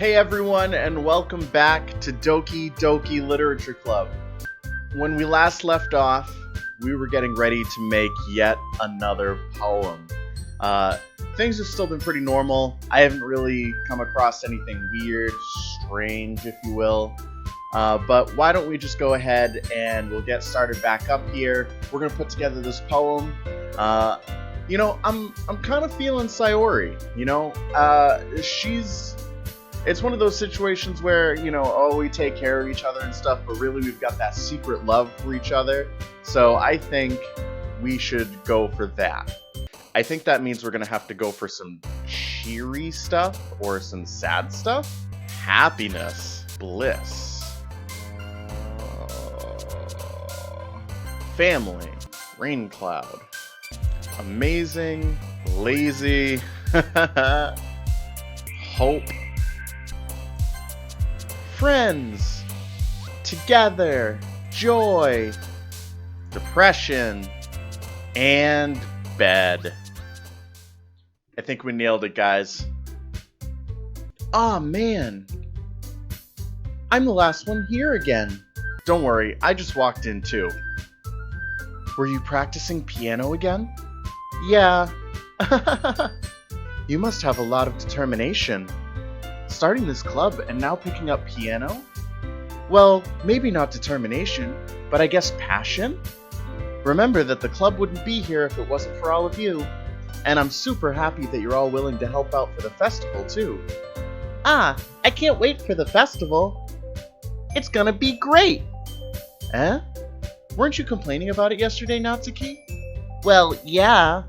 Hey everyone, and welcome back to Doki Doki Literature Club. When we last left off, we were getting ready to make yet another poem. Things have still been pretty normal. I haven't really come across anything weird, strange, if you will. But why don't we just go ahead and we'll get started back up here. We're going to put together this poem. I'm kind of feeling Sayori, It's one of those situations where, we take care of each other and stuff, but really we've got that secret love for each other. So I think we should go for that. I think that means we're going to have to go for some cheery stuff or some sad stuff. Happiness. Bliss. Family. Rain cloud. Amazing. Lazy. Hope. Friends, together, joy, depression, and bed. I think we nailed it, guys. Aw, man. I'm the last one here again. Don't worry, I just walked in too. Were you practicing piano again? Yeah. You must have a lot of determination. Starting this club and now picking up piano? Well, maybe not determination, but I guess passion? Remember that the club wouldn't be here if it wasn't for all of you. And I'm super happy that you're all willing to help out for the festival, too. Ah, I can't wait for the festival. It's gonna be great! Eh? Weren't you complaining about it yesterday, Natsuki? Well, yeah.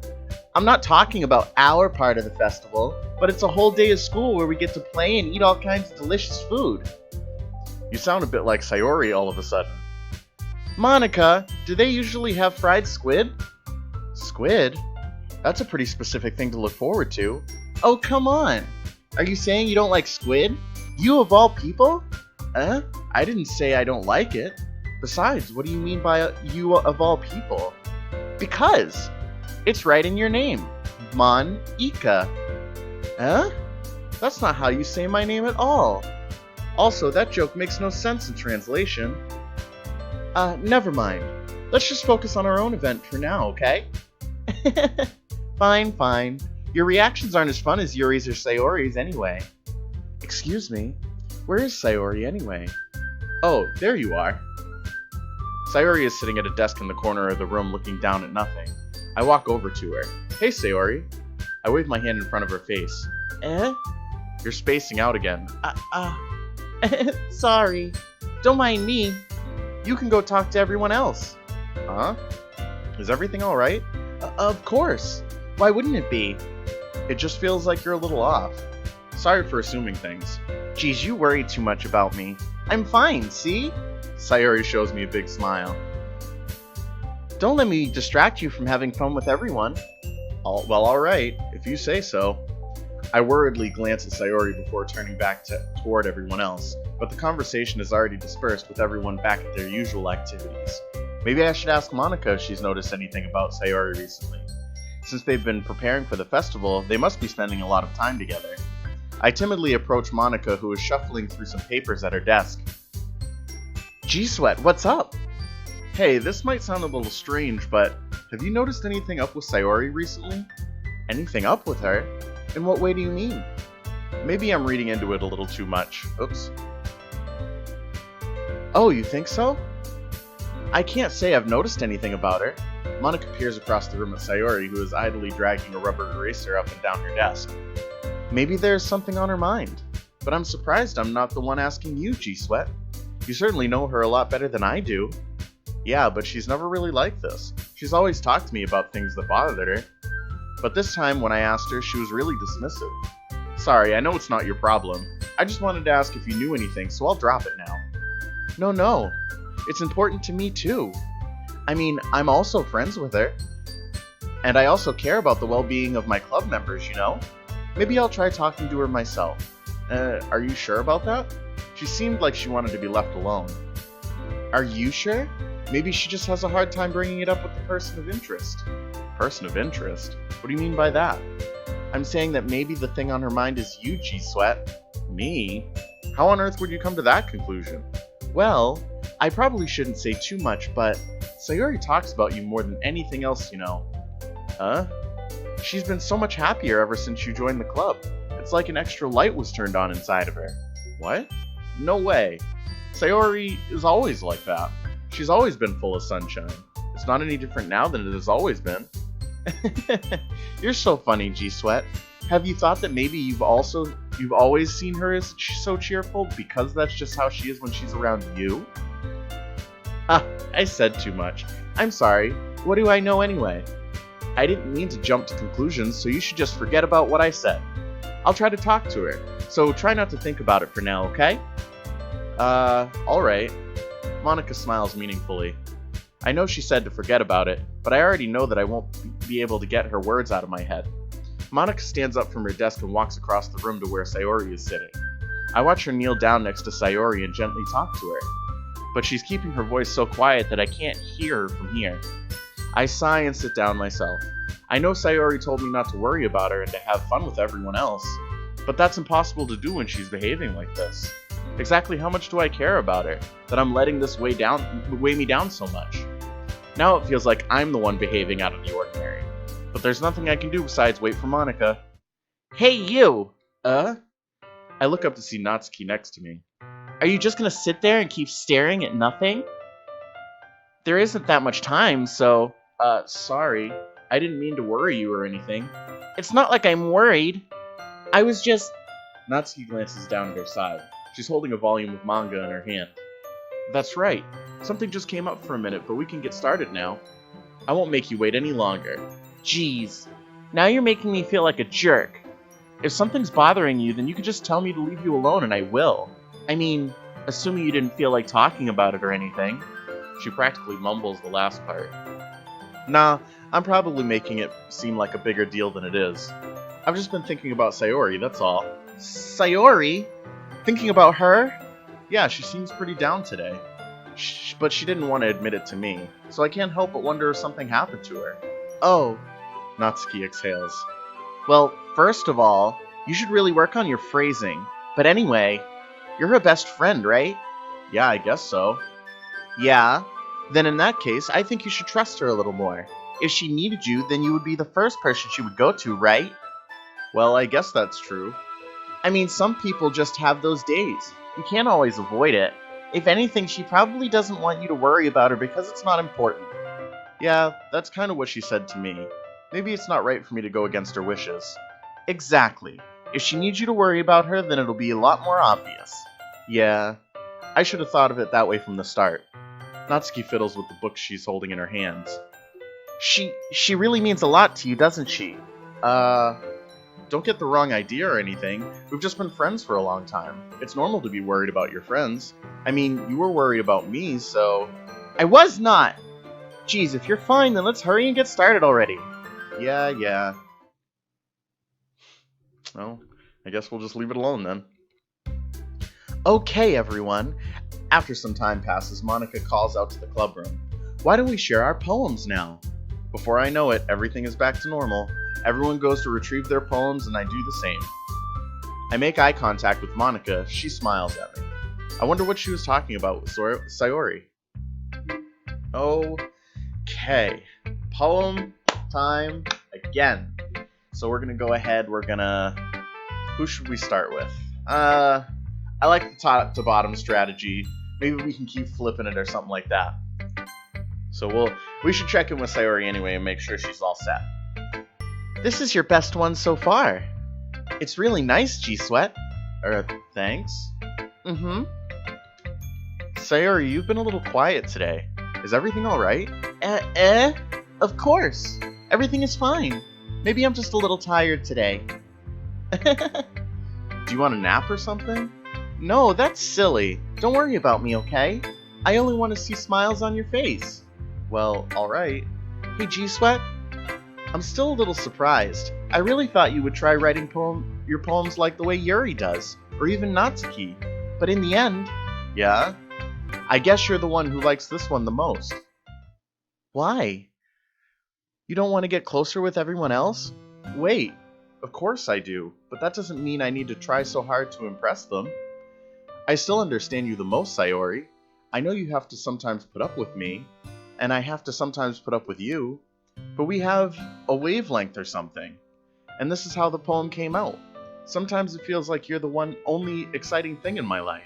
I'm not talking about our part of the festival, but it's a whole day of school where we get to play and eat all kinds of delicious food. You sound a bit like Sayori all of a sudden. Monica, do they usually have fried squid? Squid? That's a pretty specific thing to look forward to. Oh, come on. Are you saying you don't like squid? You of all people? I didn't say I don't like it. Besides, what do you mean by you of all people? Because it's right in your name. Mon-ika. Huh? That's not how you say my name at all. Also, that joke makes no sense in translation. Never mind. Let's just focus on our own event for now, okay? Fine. Your reactions aren't as fun as Yuri's or Sayori's anyway. Excuse me, where is Sayori anyway? Oh, there you are. Sayori is sitting at a desk in the corner of the room looking down at nothing. I walk over to her. Hey, Sayori. I wave my hand in front of her face. Eh? You're spacing out again. Sorry. Don't mind me. You can go talk to everyone else. Huh? Is everything alright? Of course. Why wouldn't it be? It just feels like you're a little off. Sorry for assuming things. Geez, you worry too much about me. I'm fine, see? Sayori shows me a big smile. Don't let me distract you from having fun with everyone. Alright, if you say so. I worriedly glance at Sayori before turning back toward everyone else, but the conversation is already dispersed with everyone back at their usual activities. Maybe I should ask Monica if she's noticed anything about Sayori recently. Since they've been preparing for the festival, they must be spending a lot of time together. I timidly approach Monica, who is shuffling through some papers at her desk. G-Sweat, what's up? Hey, this might sound a little strange, but have you noticed anything up with Sayori recently? Anything up with her? In what way do you mean? Maybe I'm reading into it a little too much. Oops. Oh, you think so? I can't say I've noticed anything about her. Monica peers across the room at Sayori, who is idly dragging a rubber eraser up and down her desk. Maybe there's something on her mind. But I'm surprised I'm not the one asking you, G-Sweat. You certainly know her a lot better than I do. Yeah, but she's never really like this. She's always talked to me about things that bothered her. But this time, when I asked her, she was really dismissive. Sorry, I know it's not your problem. I just wanted to ask if you knew anything, so I'll drop it now. No. It's important to me, too. I mean, I'm also friends with her. And I also care about the well-being of my club members, Maybe I'll try talking to her myself. Are you sure about that? She seemed like she wanted to be left alone. Are you sure? Maybe she just has a hard time bringing it up with the person of interest. Person of interest? What do you mean by that? I'm saying that maybe the thing on her mind is you, G-Sweat. Me? How on earth would you come to that conclusion? Well, I probably shouldn't say too much, but Sayori talks about you more than anything else, you know. Huh? She's been so much happier ever since you joined the club. It's like an extra light was turned on inside of her. What? No way. Sayori is always like that. She's always been full of sunshine. It's not any different now than it has always been. You're so funny, G-Sweat. Have you thought that maybe you've always seen her as so cheerful because that's just how she is when she's around you? Ah, I said too much. I'm sorry. What do I know anyway? I didn't mean to jump to conclusions, so you should just forget about what I said. I'll try to talk to her, so try not to think about it for now, okay? Alright. Monika smiles meaningfully. I know she said to forget about it, but I already know that I won't be able to get her words out of my head. Monika stands up from her desk and walks across the room to where Sayori is sitting. I watch her kneel down next to Sayori and gently talk to her, but she's keeping her voice so quiet that I can't hear her from here. I sigh and sit down myself. I know Sayori told me not to worry about her and to have fun with everyone else, but that's impossible to do when she's behaving like this. Exactly how much do I care about her, that I'm letting this weigh me down so much? Now it feels like I'm the one behaving out of the ordinary. But there's nothing I can do besides wait for Monika. Hey, you! I look up to see Natsuki next to me. Are you just gonna sit there and keep staring at nothing? There isn't that much time, so... sorry. I didn't mean to worry you or anything. It's not like I'm worried. I was just... Natsuki glances down at her side. She's holding a volume of manga in her hand. That's right. Something just came up for a minute, but we can get started now. I won't make you wait any longer. Jeez. Now you're making me feel like a jerk. If something's bothering you, then you could just tell me to leave you alone and I will. I mean, assuming you didn't feel like talking about it or anything. She practically mumbles the last part. Nah, I'm probably making it seem like a bigger deal than it is. I've just been thinking about Sayori, that's all. Sayori? Thinking about her? Yeah, she seems pretty down today. But she didn't want to admit it to me, so I can't help but wonder if something happened to her. Oh, Natsuki exhales. Well, first of all, you should really work on your phrasing. But anyway, you're her best friend, right? Yeah, I guess so. Yeah? Then in that case, I think you should trust her a little more. If she needed you, then you would be the first person she would go to, right? Well, I guess that's true. I mean, some people just have those days. You can't always avoid it. If anything, she probably doesn't want you to worry about her because it's not important. Yeah, that's kind of what she said to me. Maybe it's not right for me to go against her wishes. Exactly. If she needs you to worry about her, then it'll be a lot more obvious. Yeah, I should have thought of it that way from the start. Natsuki fiddles with the book she's holding in her hands. She really means a lot to you, doesn't she? Don't get the wrong idea or anything. We've just been friends for a long time. It's normal to be worried about your friends. I mean, you were worried about me, so... I was not! Geez, if you're fine, then let's hurry and get started already. Yeah. Well, I guess we'll just leave it alone then. Okay, everyone. After some time passes, Monika calls out to the club room. Why don't we share our poems now? Before I know it, everything is back to normal. Everyone goes to retrieve their poems, and I do the same. I make eye contact with Monika. She smiles at me. I wonder what she was talking about with Sayori. Okay. Poem time again. So we're going to go ahead. Who should we start with? I like the top to bottom strategy. Maybe we can keep flipping it or something like that. So we should check in with Sayori anyway and make sure she's all set. This is your best one so far. It's really nice, G-Sweat. Thanks. Sayori, you've been a little quiet today. Is everything alright? Of course. Everything is fine. Maybe I'm just a little tired today. Do you want a nap or something? No, that's silly. Don't worry about me, okay? I only want to see smiles on your face. Well, alright. Hey, G-Sweat? I'm still a little surprised. I really thought you would try writing your poems like the way Yuri does, or even Natsuki. But in the end... Yeah? I guess you're the one who likes this one the most. Why? You don't want to get closer with everyone else? Wait, Of course I do, but that doesn't mean I need to try so hard to impress them. I still understand you the most, Sayori. I know you have to sometimes put up with me, and I have to sometimes put up with you, but we have a wavelength or something. And this is how the poem came out. Sometimes it feels like you're the one only exciting thing in my life.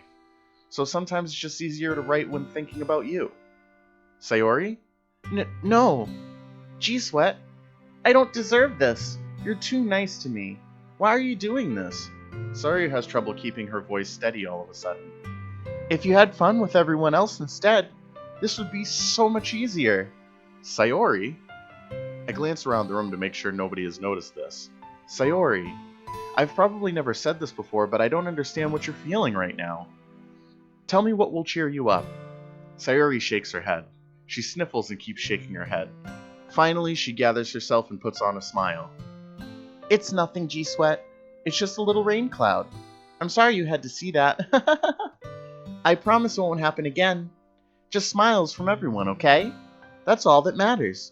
So sometimes it's just easier to write when thinking about you. Sayori? No. G-Sweat, I don't deserve this. You're too nice to me. Why are you doing this? Sayori has trouble keeping her voice steady all of a sudden. If you had fun with everyone else instead, this would be so much easier. Sayori? I glance around the room to make sure nobody has noticed this. Sayori, I've probably never said this before, but I don't understand what you're feeling right now. Tell me what will cheer you up. Sayori shakes her head. She sniffles and keeps shaking her head. Finally, she gathers herself and puts on a smile. It's nothing, G-Sweat. It's just a little rain cloud. I'm sorry you had to see that. I promise it won't happen again. Just smiles from everyone, okay? That's all that matters.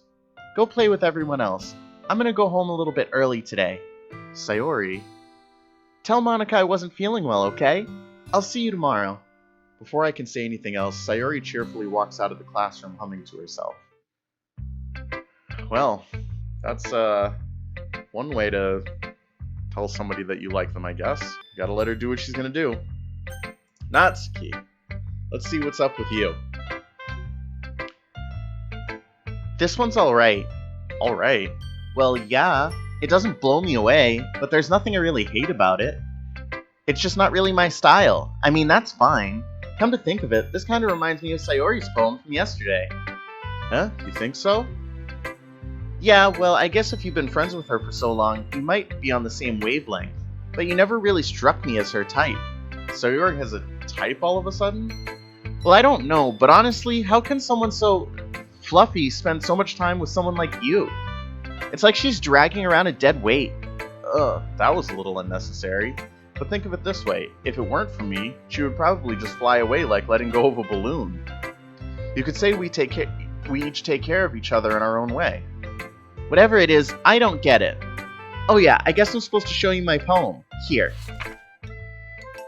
Go play with everyone else. I'm gonna go home a little bit early today. Sayori. Tell Monica I wasn't feeling well, okay? I'll see you tomorrow. Before I can say anything else, Sayori cheerfully walks out of the classroom humming to herself. Well, that's one way to tell somebody that you like them, I guess. You gotta let her do what she's gonna do. Natsuki, let's see what's up with you. This one's alright. Alright? Well, yeah, it doesn't blow me away, but there's nothing I really hate about it. It's just not really my style. I mean, that's fine. Come to think of it, this kind of reminds me of Sayori's poem from yesterday. Huh? You think so? Yeah, well, I guess if you've been friends with her for so long, you might be on the same wavelength. But you never really struck me as her type. Sayori has a type all of a sudden? Well, I don't know, but honestly, how can someone so fluffy spend so much time with someone like you? It's like she's dragging around a dead weight. Ugh, that was a little unnecessary. But think of it this way, if it weren't for me, she would probably just fly away like letting go of a balloon. You could say we each take care of each other in our own way. Whatever it is, I don't get it. Oh yeah, I guess I'm supposed to show you my poem. Here.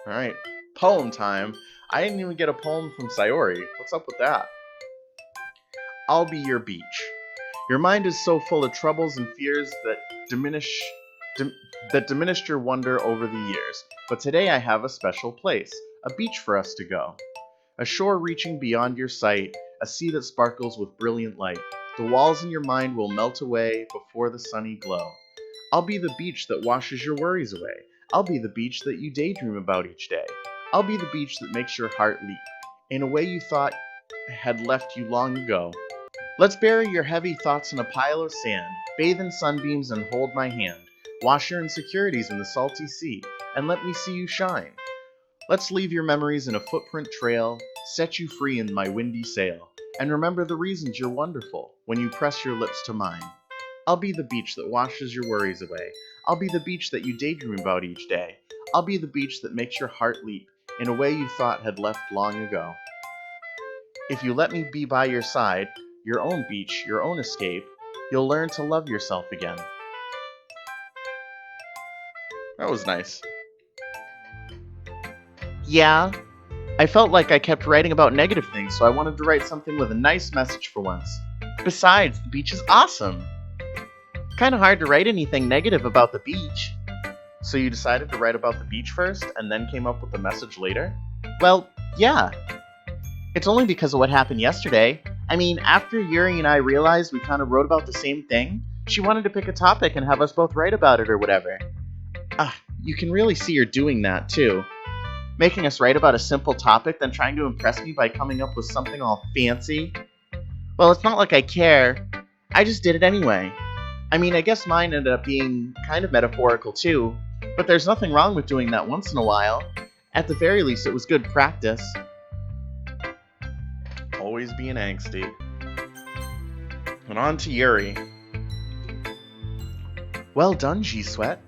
Alright, poem time. I didn't even get a poem from Sayori. What's up with that? I'll be your beach. Your mind is so full of troubles and fears that diminished your wonder over the years. But today I have a special place, a beach for us to go. A shore reaching beyond your sight, a sea that sparkles with brilliant light. The walls in your mind will melt away before the sunny glow. I'll be the beach that washes your worries away. I'll be the beach that you daydream about each day. I'll be the beach that makes your heart leap in a way you thought had left you long ago. Let's bury your heavy thoughts in a pile of sand, bathe in sunbeams and hold my hand. Wash your insecurities in the salty sea, and let me see you shine. Let's leave your memories in a footprint trail, set you free in my windy sail, and remember the reasons you're wonderful when you press your lips to mine. I'll be the beach that washes your worries away. I'll be the beach that you daydream about each day. I'll be the beach that makes your heart leap in a way you thought had left long ago. If you let me be by your side, your own beach, your own escape, you'll learn to love yourself again. That was nice. Yeah, I felt like I kept writing about negative things, so I wanted to write something with a nice message for once. Besides, the beach is awesome. Kinda hard to write anything negative about the beach. So you decided to write about the beach first, and then came up with the message later? Well, yeah. It's only because of what happened yesterday. I mean, after Yuri and I realized we kind of wrote about the same thing, she wanted to pick a topic and have us both write about it or whatever. You can really see her doing that, too. Making us write about a simple topic, then trying to impress me by coming up with something all fancy. Well, it's not like I care. I just did it anyway. I mean, I guess mine ended up being kind of metaphorical, too. But there's nothing wrong with doing that once in a while. At the very least, it was good practice. Always being angsty. And on to Yuri. Well done, G-Sweat.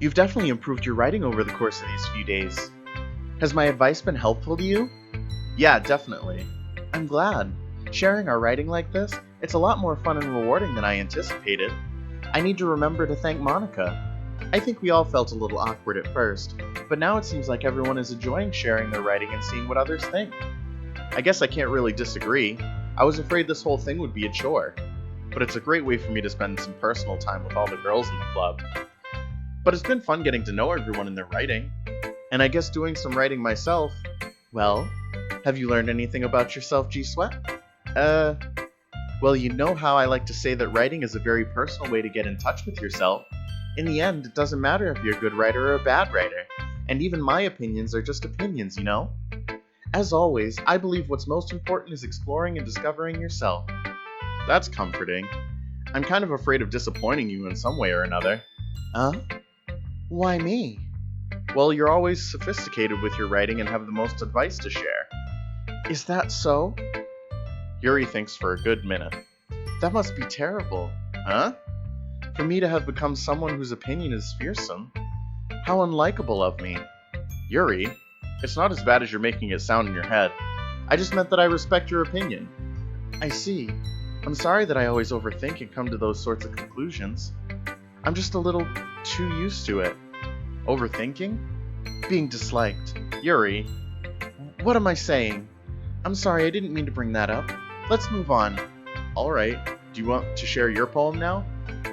You've definitely improved your writing over the course of these few days. Has my advice been helpful to you? Yeah, definitely. I'm glad. Sharing our writing like this, it's a lot more fun and rewarding than I anticipated. I need to remember to thank Monica. I think we all felt a little awkward at first, but now it seems like everyone is enjoying sharing their writing and seeing what others think. I guess I can't really disagree. I was afraid this whole thing would be a chore, but it's a great way for me to spend some personal time with all the girls in the club. But it's been fun getting to know everyone in their writing, and I guess doing some writing myself. Well, have you learned anything about yourself, G-Sweat? Well, you know how I like to say that writing is a very personal way to get in touch with yourself. In the end, it doesn't matter if you're a good writer or a bad writer, and even my opinions are just opinions, you know? As always, I believe what's most important is exploring and discovering yourself. That's comforting. I'm kind of afraid of disappointing you in some way or another. Huh? Why me? Well, you're always sophisticated with your writing and have the most advice to share. Is that so? Yuri thinks for a good minute. That must be terrible. Huh? For me to have become someone whose opinion is fearsome? How unlikable of me. Yuri, it's not as bad as you're making it sound in your head. I just meant that I respect your opinion. I see. I'm sorry that I always overthink and come to those sorts of conclusions. I'm just a little too used to it. Overthinking? Being disliked. Yuri, what am I saying? I'm sorry, I didn't mean to bring that up. Let's move on. Alright, do you want to share your poem now?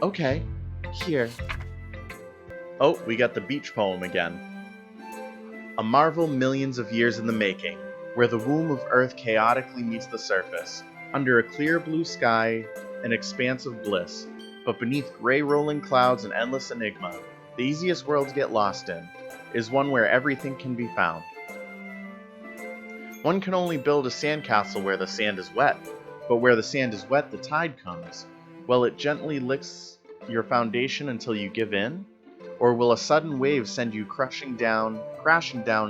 Okay, here. Oh, we got the beach poem again. A marvel millions of years in the making, where the womb of Earth chaotically meets the surface, under a clear blue sky, an expanse of bliss, but beneath gray rolling clouds and endless enigma, the easiest world to get lost in, is one where everything can be found. One can only build a sandcastle where the sand is wet, but where the sand is wet the tide comes. Will it gently licks your foundation until you give in? Or will a sudden wave send you crashing down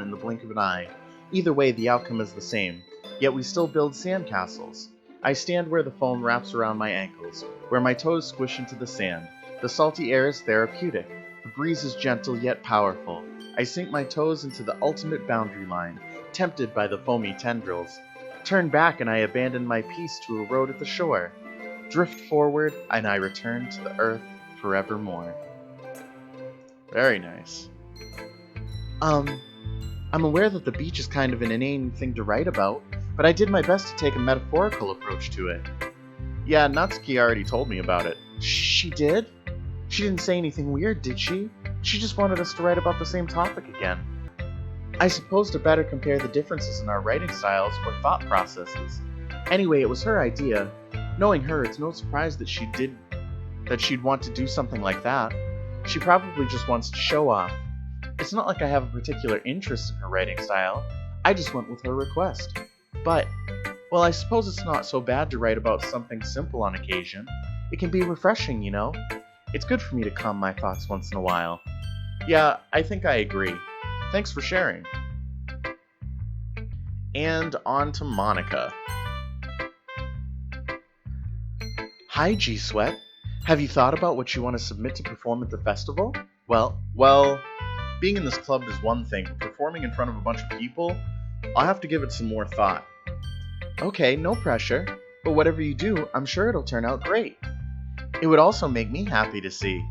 in the blink of an eye? Either way, the outcome is the same, yet we still build sandcastles. I stand where the foam wraps around my ankles, where my toes squish into the sand. The salty air is therapeutic. The breeze is gentle yet powerful. I sink my toes into the ultimate boundary line, tempted by the foamy tendrils. Turn back and I abandon my peace to erode at the shore. Drift forward and I return to the earth forevermore. Very nice. I'm aware that the beach is kind of an inane thing to write about, but I did my best to take a metaphorical approach to it. Yeah, Natsuki already told me about it. She did? She didn't say anything weird, did she? She just wanted us to write about the same topic again. I suppose to better compare the differences in our writing styles or thought processes. Anyway, it was her idea. Knowing her, it's no surprise that she'd want to do something like that. She probably just wants to show off. It's not like I have a particular interest in her writing style. I just went with her request. But, well, I suppose it's not so bad to write about something simple on occasion. It can be refreshing, you know? It's good for me to calm my thoughts once in a while. Yeah, I think I agree. Thanks for sharing. And on to Monica. Hi, G-Sweat. Have you thought about what you want to submit to perform at the festival? Well, being in this club is one thing, but performing in front of a bunch of people, I'll have to give it some more thought. Okay, no pressure, but whatever you do, I'm sure it'll turn out great. It would also make me happy to see.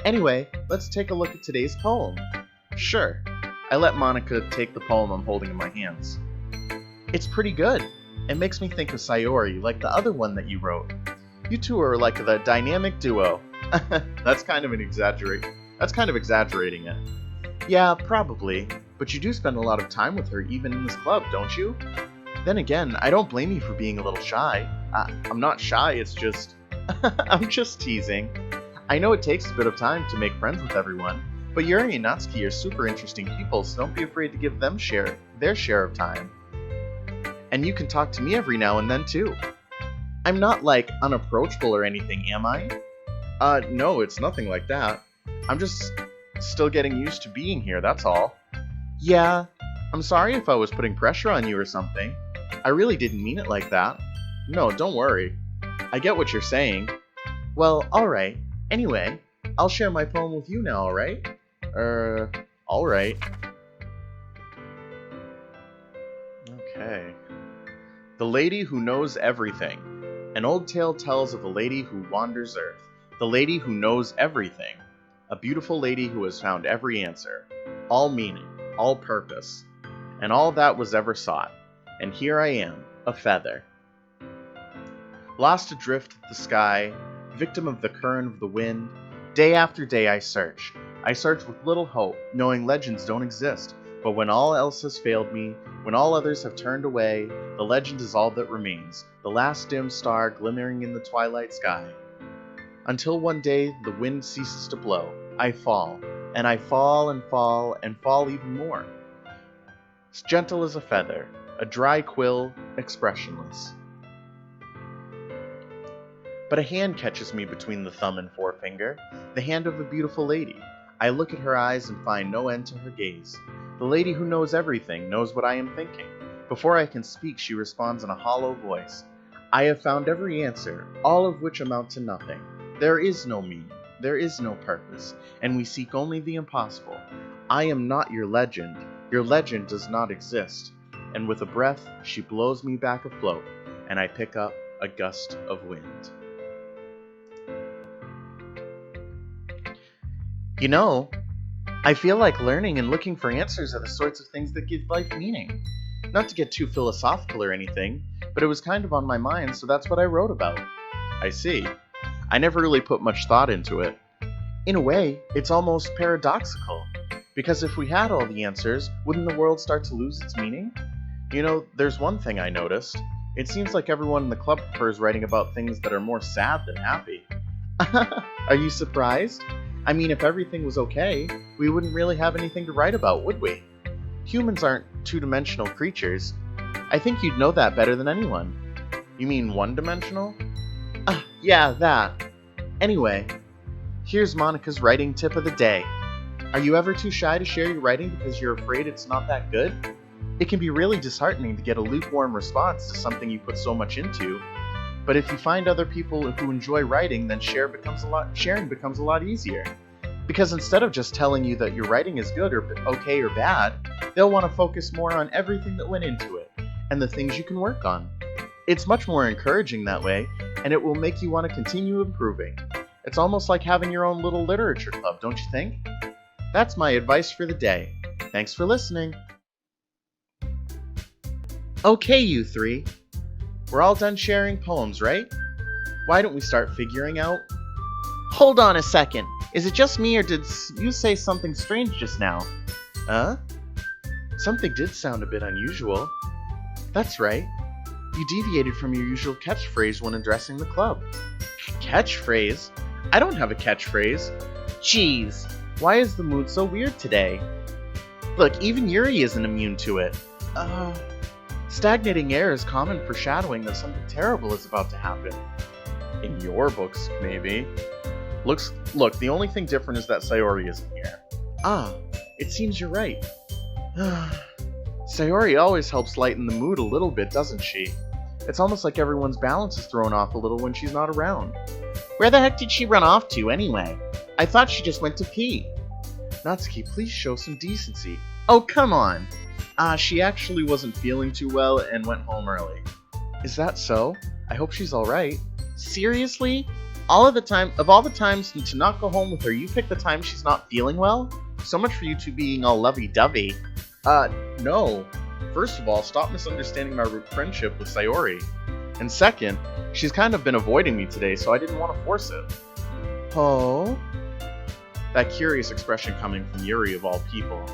Anyway, let's take a look at today's poem. Sure. I let Monica take the poem I'm holding in my hands. It's pretty good. It makes me think of Sayori, like the other one that you wrote. You two are like the dynamic duo. That's kind of exaggerating it. Yeah, probably. But you do spend a lot of time with her even in this club, don't you? Then again, I don't blame you for being a little shy. I'm not shy, it's just... I'm just teasing. I know it takes a bit of time to make friends with everyone, but Yuri and Natsuki are super interesting people, so don't be afraid to give them their share of time. And you can talk to me every now and then, too. I'm not, like, unapproachable or anything, am I? No, it's nothing like that. I'm just still getting used to being here, that's all. Yeah, I'm sorry if I was putting pressure on you or something. I really didn't mean it like that. No, don't worry. I get what you're saying. Well, alright. Anyway, I'll share my poem with you now, alright? Alright. Okay. The Lady Who Knows Everything. An old tale tells of a lady who wanders earth. The lady who knows everything. A beautiful lady who has found every answer, all meaning, all purpose, and all that was ever sought. And here I am, a feather. Lost adrift of the sky, victim of the current of the wind, day after day I search. I search with little hope, knowing legends don't exist. But when all else has failed me, when all others have turned away, the legend is all that remains, the last dim star glimmering in the twilight sky. Until one day the wind ceases to blow, I fall, and I fall and fall and fall even more. As gentle as a feather, a dry quill, expressionless. But a hand catches me between the thumb and forefinger, the hand of a beautiful lady. I look at her eyes and find no end to her gaze. The lady who knows everything knows what I am thinking. Before I can speak, she responds in a hollow voice. I have found every answer, all of which amount to nothing. There is no meaning, there is no purpose, and we seek only the impossible. I am not your legend does not exist. And with a breath, she blows me back afloat, and I pick up a gust of wind. You know, I feel like learning and looking for answers are the sorts of things that give life meaning. Not to get too philosophical or anything, but it was kind of on my mind, so that's what I wrote about. I see. I never really put much thought into it. In a way, it's almost paradoxical, because if we had all the answers, wouldn't the world start to lose its meaning? You know, there's one thing I noticed. It seems like everyone in the club prefers writing about things that are more sad than happy. Are you surprised? I mean, if everything was okay, we wouldn't really have anything to write about, would we? Humans aren't two-dimensional creatures. I think you'd know that better than anyone. You mean one-dimensional? Yeah, that. Anyway, here's Monica's writing tip of the day. Are you ever too shy to share your writing because you're afraid it's not that good? It can be really disheartening to get a lukewarm response to something you put so much into. But if you find other people who enjoy writing, then sharing becomes a lot easier. Because instead of just telling you that your writing is good or okay or bad, they'll want to focus more on everything that went into it, and the things you can work on. It's much more encouraging that way, and it will make you want to continue improving. It's almost like having your own little literature club, don't you think? That's my advice for the day. Thanks for listening. Okay, you three. We're all done sharing poems, right? Why don't we start figuring out... Hold on a second. Is it just me, or did you say something strange just now? Huh? Something did sound a bit unusual. That's right. You deviated from your usual catchphrase when addressing the club. Catchphrase? I don't have a catchphrase. Jeez, why is the mood so weird today? Look, even Yuri isn't immune to it. Stagnating air is common foreshadowing that something terrible is about to happen. In your books, maybe. Look, the only thing different is that Sayori isn't here. It seems you're right. Sayori always helps lighten the mood a little bit, doesn't she? It's almost like everyone's balance is thrown off a little when she's not around. Where the heck did she run off to, anyway? I thought she just went to pee. Natsuki, please show some decency. Oh, come on. She actually wasn't feeling too well and went home early. Is that so? I hope she's alright. Seriously? Of all the times to not go home with her, you pick the time she's not feeling well? So much for you two being all lovey-dovey. No. First of all, stop misunderstanding my friendship with Sayori. And second, she's kind of been avoiding me today, so I didn't want to force it. Oh? That curious expression coming from Yuri of all people.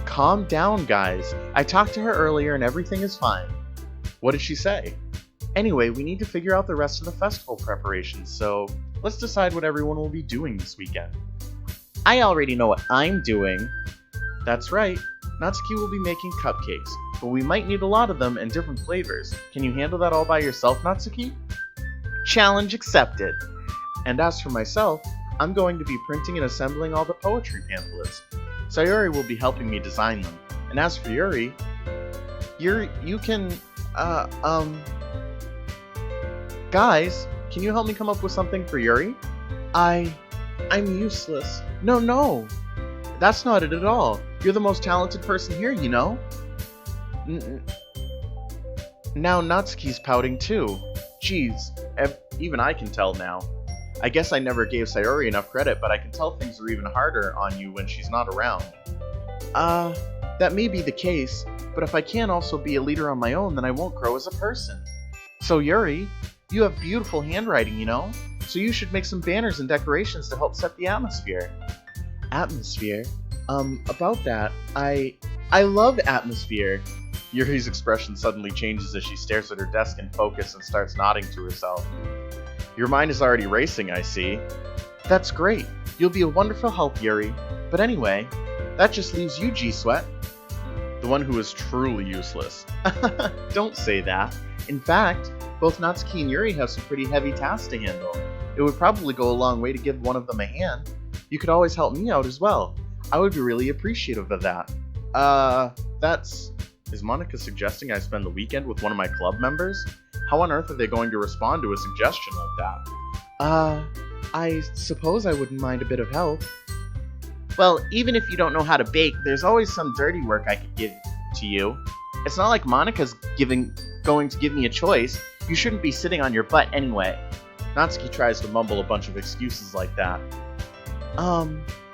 Calm down, guys. I talked to her earlier and everything is fine. What did she say? Anyway, we need to figure out the rest of the festival preparations, so let's decide what everyone will be doing this weekend. I already know what I'm doing. That's right. Natsuki will be making cupcakes, but we might need a lot of them and different flavors. Can you handle that all by yourself, Natsuki? Challenge accepted. And as for myself, I'm going to be printing and assembling all the poetry pamphlets. Sayori will be helping me design them. And as for Yuri, you can, Guys, can you help me come up with something for Yuri? I'm useless. No. That's not it at all. You're the most talented person here, you know? Now Natsuki's pouting too. Jeez, even I can tell now. I guess I never gave Sayori enough credit, but I can tell things are even harder on you when she's not around. That may be the case, but if I can't also be a leader on my own, then I won't grow as a person. So Yuri, you have beautiful handwriting, you know? So you should make some banners and decorations to help set the atmosphere. Atmosphere? About that, I love atmosphere. Yuri's expression suddenly changes as she stares at her desk in focus and starts nodding to herself. Your mind is already racing, I see. That's great. You'll be a wonderful help, Yuri. But anyway, that just leaves you, G-Sweat. The one who is truly useless. Don't say that. In fact, both Natsuki and Yuri have some pretty heavy tasks to handle. It would probably go a long way to give one of them a hand. You could always help me out as well. I would be really appreciative of that. Is Monica suggesting I spend the weekend with one of my club members? How on earth are they going to respond to a suggestion like that? I suppose I wouldn't mind a bit of help. Well, even if you don't know how to bake, there's always some dirty work I could give to you. It's not like Monica's going to give me a choice. You shouldn't be sitting on your butt anyway. Natsuki tries to mumble a bunch of excuses like that.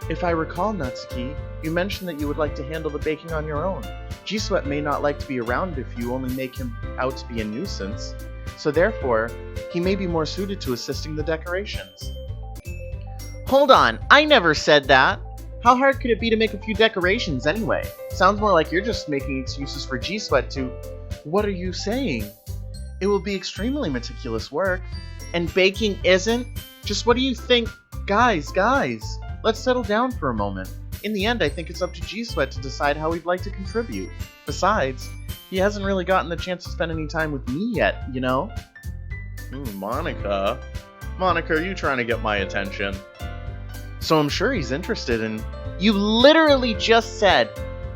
If I recall, Natsuki, you mentioned that you would like to handle the baking on your own. G-Sweat may not like to be around if you only make him out to be a nuisance, so therefore, he may be more suited to assisting the decorations. Hold on, I never said that! How hard could it be to make a few decorations anyway? Sounds more like you're just making excuses for G-Sweat to... What are you saying? It will be extremely meticulous work. And baking isn't? Just what do you think? Guys, let's settle down for a moment. In the end, I think it's up to G-Sweat to decide how he'd like to contribute. Besides, he hasn't really gotten the chance to spend any time with me yet, you know? Monica, are you trying to get my attention? So I'm sure he's interested in... You literally just said...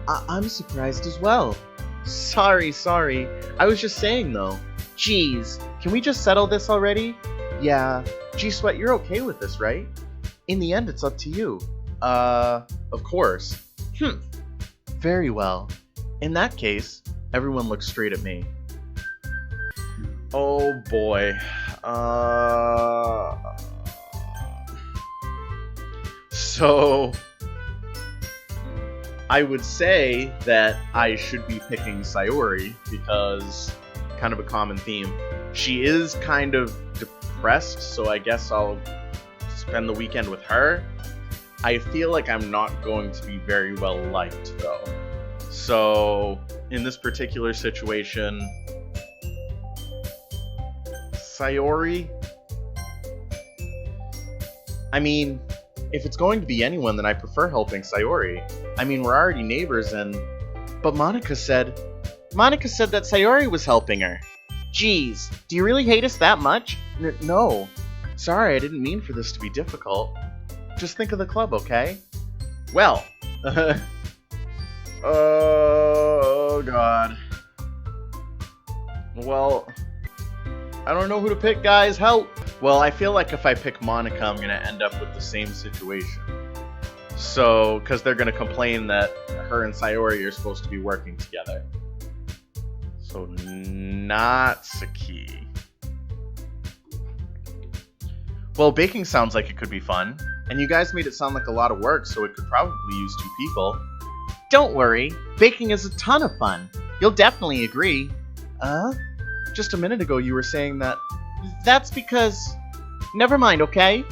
I'm surprised as well. Sorry. I was just saying, though. Jeez, can we just settle this already? Yeah. G-Sweat, you're okay with this, right? In the end, it's up to you. Of course. Very well. In that case, everyone looks straight at me. Oh boy. So... I would say that I should be picking Sayori, because kind of a common theme. She is kind of depressed, so I guess I'll spend the weekend with her. I feel like I'm not going to be very well liked, though. So, in this particular situation, Sayori? I mean, if it's going to be anyone, then I prefer helping Sayori. I mean, we're already neighbors and... But Monica said that Sayori was helping her. Jeez, do you really hate us that much? No. Sorry, I didn't mean for this to be difficult. Just think of the club, okay? Well. Oh, God. Well, I don't know who to pick, guys. Help! Well, I feel like if I pick Monica, I'm going to end up with the same situation. So, because they're going to complain that her and Sayori are supposed to be working together. So, Natsuki. Well, baking sounds like it could be fun. And you guys made it sound like a lot of work, so it could probably use 2 people. Don't worry, baking is a ton of fun. You'll definitely agree. Just a minute ago you were saying that... That's because... Never mind, okay?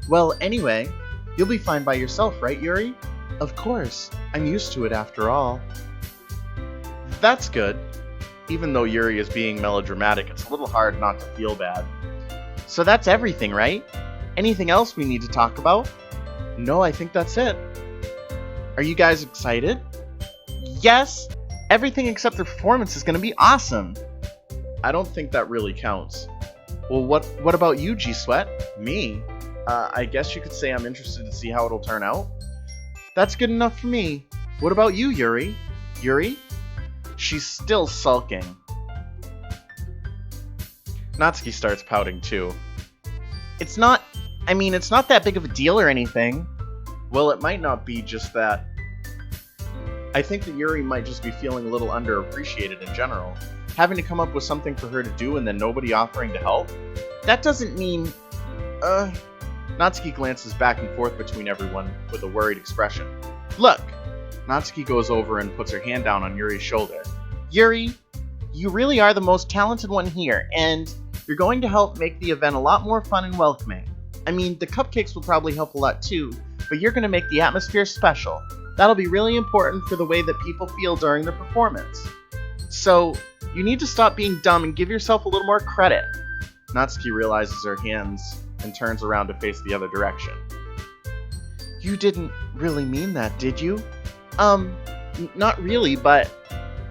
Well, anyway, you'll be fine by yourself, right, Yuri? Of course. I'm used to it after all. That's good. Even though Yuri is being melodramatic, it's a little hard not to feel bad. So that's everything, right? Anything else we need to talk about? No, I think that's it. Are you guys excited? Yes! Everything except the performance is going to be awesome! I don't think that really counts. Well, what about you, G-Sweat? Me? I guess you could say I'm interested to see how it'll turn out. That's good enough for me. What about you, Yuri? Yuri? She's still sulking. Natsuki starts pouting too. It's not that big of a deal or anything. Well, it might not be just that. I think that Yuri might just be feeling a little underappreciated in general. Having to come up with something for her to do and then nobody offering to help? That doesn't mean... Natsuki glances back and forth between everyone with a worried expression. Look! Natsuki goes over and puts her hand down on Yuri's shoulder. Yuri, you really are the most talented one here, and you're going to help make the event a lot more fun and welcoming. I mean, the cupcakes will probably help a lot too, but you're going to make the atmosphere special. That'll be really important for the way that people feel during the performance. So, you need to stop being dumb and give yourself a little more credit. Natsuki realizes her hands and turns around to face the other direction. You didn't really mean that, did you? Not really, but...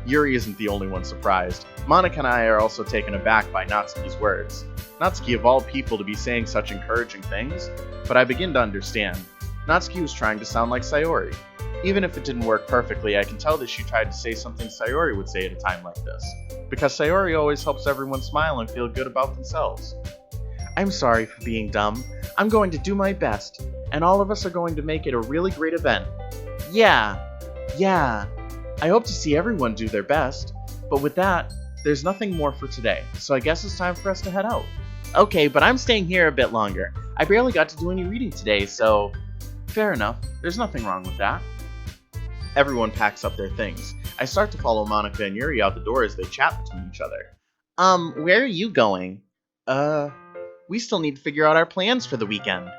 Yuri isn't the only one surprised. Monika and I are also taken aback by Natsuki's words. Natsuki of all people to be saying such encouraging things, but I begin to understand. Natsuki was trying to sound like Sayori. Even if it didn't work perfectly, I can tell that she tried to say something Sayori would say at a time like this, because Sayori always helps everyone smile and feel good about themselves. I'm sorry for being dumb. I'm going to do my best, and all of us are going to make it a really great event. Yeah. I hope to see everyone do their best, but with that, there's nothing more for today, so I guess it's time for us to head out. Okay, but I'm staying here a bit longer. I barely got to do any reading today, so... Fair enough, there's nothing wrong with that. Everyone packs up their things. I start to follow Monika and Yuri out the door as they chat between each other. Where are you going? We still need to figure out our plans for the weekend.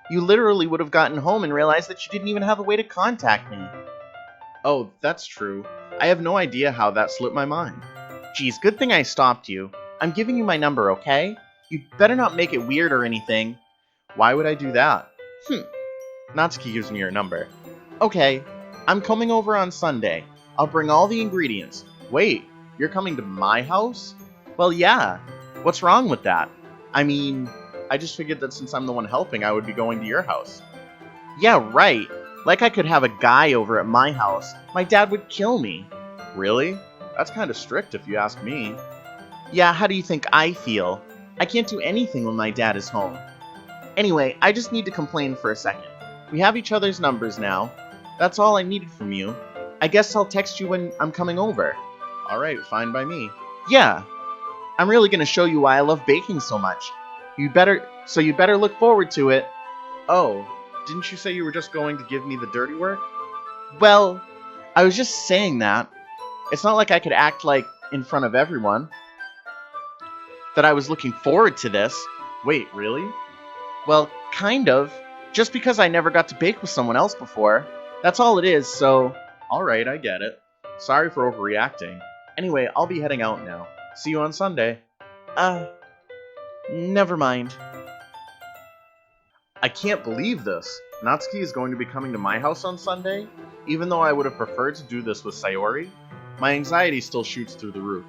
You literally would have gotten home and realized that you didn't even have a way to contact me. Oh, that's true. I have no idea how that slipped my mind. Geez, good thing I stopped you. I'm giving you my number, okay? You better not make it weird or anything. Why would I do that? Natsuki gives me her number. Okay, I'm coming over on Sunday. I'll bring all the ingredients. Wait, you're coming to my house? Well, yeah. What's wrong with that? I mean, I just figured that since I'm the one helping, I would be going to your house. Yeah, right. Like I could have a guy over at my house. My dad would kill me. Really? That's kind of strict if you ask me. Yeah, how do you think I feel? I can't do anything when my dad is home. Anyway, I just need to complain for a second. We have each other's numbers now. That's all I needed from you. I guess I'll text you when I'm coming over. Alright, fine by me. Yeah. I'm really gonna show you why I love baking so much. You'd better look forward to it. Oh, didn't you say you were just going to give me the dirty work? Well, I was just saying that. It's not like I could act like, in front of everyone, that I was looking forward to this. Wait, really? Well, kind of. Just because I never got to bake with someone else before. That's all it is, so... Alright, I get it. Sorry for overreacting. Anyway, I'll be heading out now. See you on Sunday. Never mind. I can't believe this. Natsuki is going to be coming to my house on Sunday? Even though I would have preferred to do this with Sayori? My anxiety still shoots through the roof.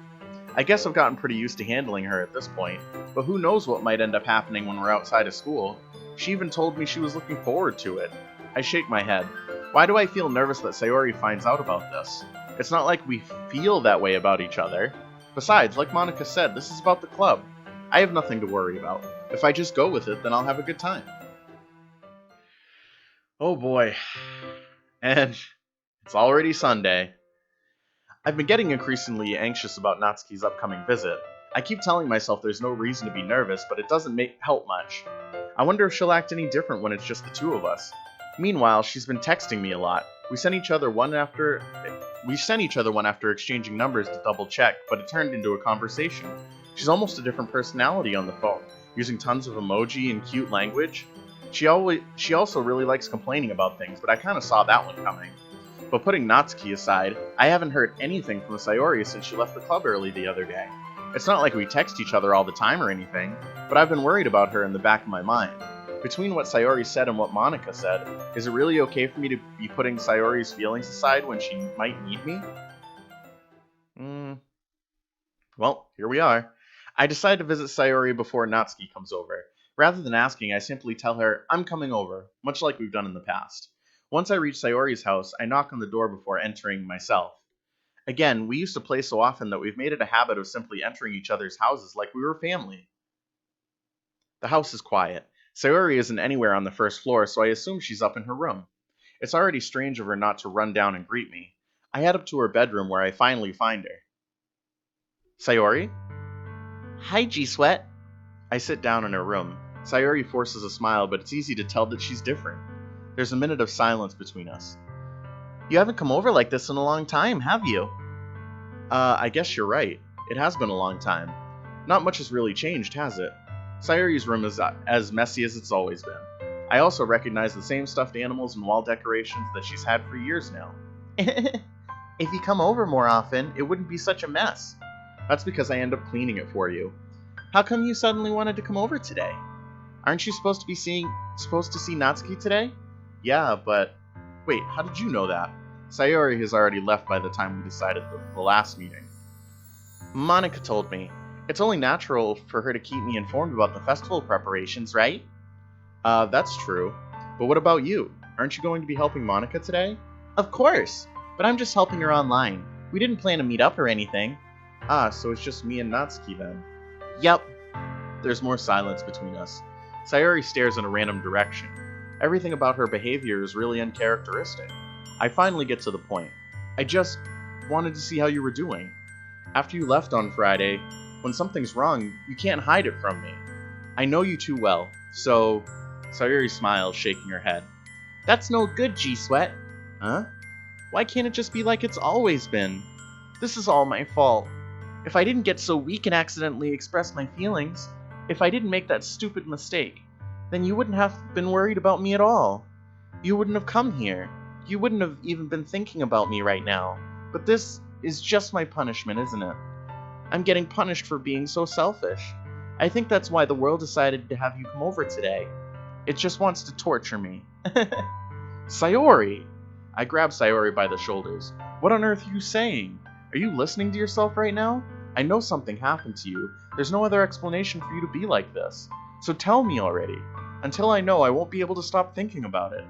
I guess I've gotten pretty used to handling her at this point, but who knows what might end up happening when we're outside of school. She even told me she was looking forward to it. I shake my head. Why do I feel nervous that Sayori finds out about this? It's not like we feel that way about each other. Besides, like Monika said, this is about the club. I have nothing to worry about. If I just go with it, then I'll have a good time. Oh boy. And it's already Sunday. I've been getting increasingly anxious about Natsuki's upcoming visit. I keep telling myself there's no reason to be nervous, but it doesn't help much. I wonder if she'll act any different when it's just the two of us. Meanwhile, she's been texting me a lot. We sent each other one after exchanging numbers to double check, but it turned into a conversation. She's almost a different personality on the phone, using tons of emoji and cute language. She also really likes complaining about things, but I kind of saw that one coming. But putting Natsuki aside, I haven't heard anything from Sayori since she left the club early the other day. It's not like we text each other all the time or anything, but I've been worried about her in the back of my mind. Between what Sayori said and what Monika said, is it really okay for me to be putting Sayori's feelings aside when she might need me? Well, here we are. I decide to visit Sayori before Natsuki comes over. Rather than asking, I simply tell her, I'm coming over, much like we've done in the past. Once I reach Sayori's house, I knock on the door before entering myself. Again, we used to play so often that we've made it a habit of simply entering each other's houses like we were family. The house is quiet. Sayori isn't anywhere on the first floor, so I assume she's up in her room. It's already strange of her not to run down and greet me. I head up to her bedroom where I finally find her. Sayori? Hi, G-Sweat. I sit down in her room. Sayori forces a smile, but it's easy to tell that she's different. There's a minute of silence between us. You haven't come over like this in a long time, have you? I guess you're right. It has been a long time. Not much has really changed, has it? Sayori's room is as messy as it's always been. I also recognize the same stuffed animals and wall decorations that she's had for years now. If you come over more often, it wouldn't be such a mess. That's because I end up cleaning it for you. How come you suddenly wanted to come over today? Aren't you supposed to see Natsuki today? Yeah, but... Wait, how did you know that? Sayori has already left by the time we decided the last meeting. Monica told me. It's only natural for her to keep me informed about the festival preparations, right? That's true. But what about you? Aren't you going to be helping Monica today? Of course! But I'm just helping her online. We didn't plan to meet up or anything. Ah, so it's just me and Natsuki then. Yep. There's more silence between us. Sayori stares in a random direction. Everything about her behavior is really uncharacteristic. I finally get to the point. I just wanted to see how you were doing. After you left on Friday, when something's wrong, you can't hide it from me. I know you too well, so... Sayori smiles, shaking her head. That's no good, G-Sweat. Huh? Why can't it just be like it's always been? This is all my fault. If I didn't get so weak and accidentally express my feelings, if I didn't make that stupid mistake, then you wouldn't have been worried about me at all. You wouldn't have come here. You wouldn't have even been thinking about me right now. But this is just my punishment, isn't it? I'm getting punished for being so selfish. I think that's why the world decided to have you come over today. It just wants to torture me. Sayori! I grab Sayori by the shoulders. What on earth are you saying? Are you listening to yourself right now? I know something happened to you. There's no other explanation for you to be like this. So tell me already. Until I know, I won't be able to stop thinking about it.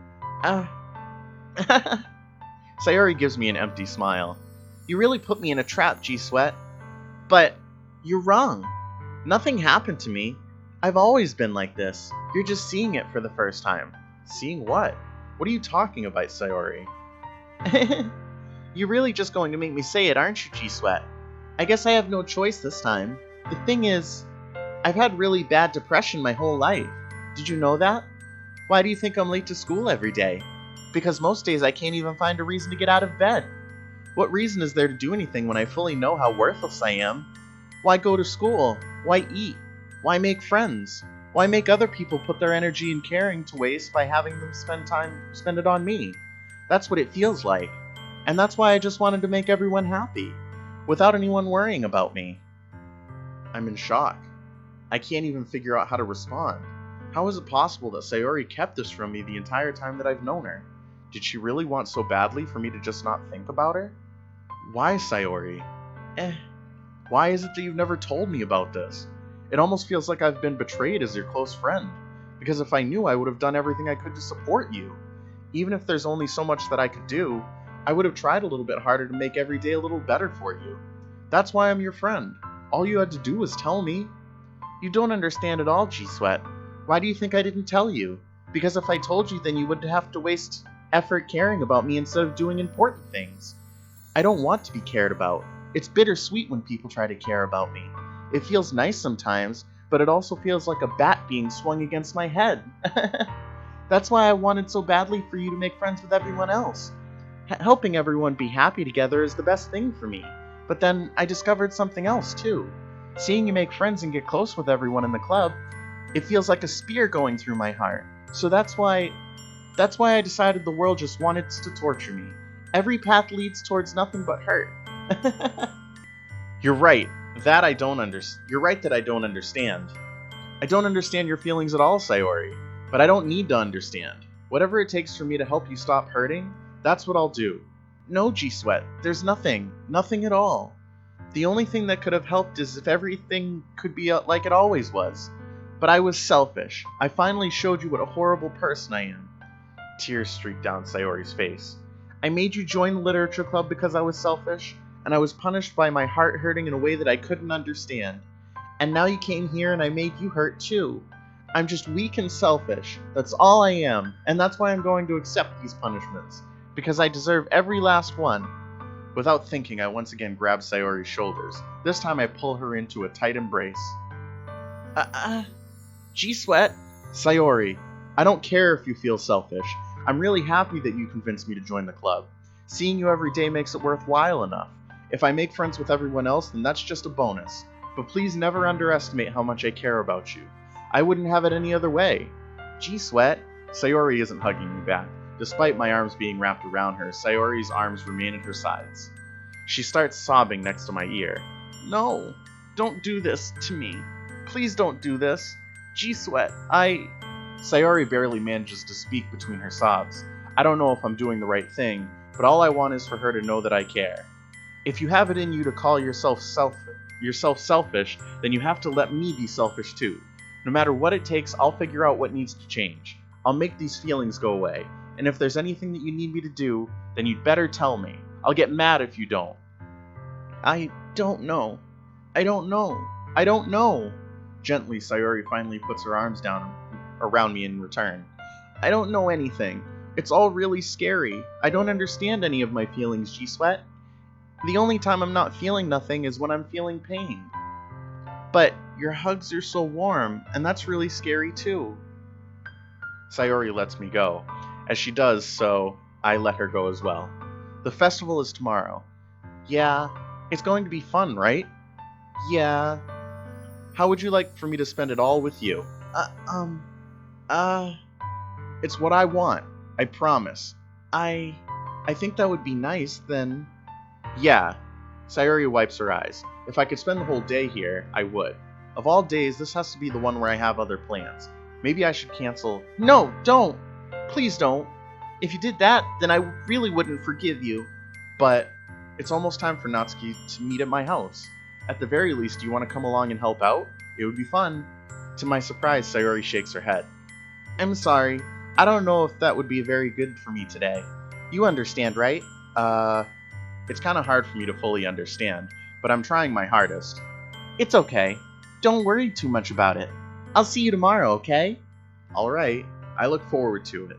Sayori gives me an empty smile. You really put me in a trap, G-Sweat. But you're wrong. Nothing happened to me. I've always been like this. You're just seeing it for the first time. Seeing what? What are you talking about, Sayori? You're really just going to make me say it, aren't you, G-Sweat? I guess I have no choice this time. The thing is, I've had really bad depression my whole life. Did you know that? Why do you think I'm late to school every day? Because most days I can't even find a reason to get out of bed. What reason is there to do anything when I fully know how worthless I am? Why go to school? Why eat? Why make friends? Why make other people put their energy and caring to waste by having them spend it on me? That's what it feels like. And that's why I just wanted to make everyone happy, without anyone worrying about me. I'm in shock. I can't even figure out how to respond. How is it possible that Sayori kept this from me the entire time that I've known her? Did she really want so badly for me to just not think about her? Why, Sayori? Why is it that you've never told me about this? It almost feels like I've been betrayed as your close friend, because if I knew, I would have done everything I could to support you. Even if there's only so much that I could do, I would have tried a little bit harder to make every day a little better for you. That's why I'm your friend. All you had to do was tell me. You don't understand at all, G-Sweat. Why do you think I didn't tell you? Because if I told you, then you would have to waste effort caring about me instead of doing important things. I don't want to be cared about. It's bittersweet when people try to care about me. It feels nice sometimes, but it also feels like a bat being swung against my head. That's why I wanted so badly for you to make friends with everyone else. Helping everyone be happy together is the best thing for me. But then I discovered something else too. Seeing you make friends and get close with everyone in the club, it feels like a spear going through my heart. So that's why I decided the world just wanted to torture me. Every path leads towards nothing but hurt. You're right. You're right that I don't understand. I don't understand your feelings at all, Sayori. But I don't need to understand. Whatever it takes for me to help you stop hurting, that's what I'll do. No, G-Sweat, there's nothing. Nothing at all. The only thing that could have helped is if everything could be like it always was. But I was selfish. I finally showed you what a horrible person I am. Tears streaked down Sayori's face. I made you join the literature club because I was selfish, and I was punished by my heart hurting in a way that I couldn't understand. And now you came here and I made you hurt too. I'm just weak and selfish. That's all I am, and that's why I'm going to accept these punishments. Because I deserve every last one. Without thinking, I once again grab Sayori's shoulders. This time I pull her into a tight embrace. G-Sweat, Sayori, I don't care if you feel selfish. I'm really happy that you convinced me to join the club. Seeing you every day makes it worthwhile enough. If I make friends with everyone else, then that's just a bonus. But please never underestimate how much I care about you. I wouldn't have it any other way. Gee, Sweat. Sayori isn't hugging me back. Despite my arms being wrapped around her, Sayori's arms remain at her sides. She starts sobbing next to my ear. No, don't do this to me. Please don't do this. Gee, Sweat, Sayori barely manages to speak between her sobs. I don't know if I'm doing the right thing, but all I want is for her to know that I care. If you have it in you to call yourself selfish, then you have to let me be selfish too. No matter what it takes, I'll figure out what needs to change. I'll make these feelings go away. And if there's anything that you need me to do, then you'd better tell me. I'll get mad if you don't. I don't know. I don't know. I don't know. Gently, Sayori finally puts her arms down around me in return. I don't know anything. It's all really scary. I don't understand any of my feelings, G-Sweat. The only time I'm not feeling nothing is when I'm feeling pain. But your hugs are so warm, and that's really scary too. Sayori lets me go. As she does so, I let her go as well. The festival is tomorrow. Yeah, it's going to be fun, right? Yeah. How would you like for me to spend it all with you? It's what I want. I promise. I think that would be nice, then. Yeah. Sayori wipes her eyes. If I could spend the whole day here, I would. Of all days, this has to be the one where I have other plans. Maybe I should cancel. No, don't! Please don't. If you did that, then I really wouldn't forgive you. But it's almost time for Natsuki to meet at my house. At the very least, do you want to come along and help out? It would be fun. To my surprise, Sayori shakes her head. I'm sorry. I don't know if that would be very good for me today. You understand, right? It's kind of hard for me to fully understand, but I'm trying my hardest. It's okay. Don't worry too much about it. I'll see you tomorrow, okay? Alright. I look forward to it.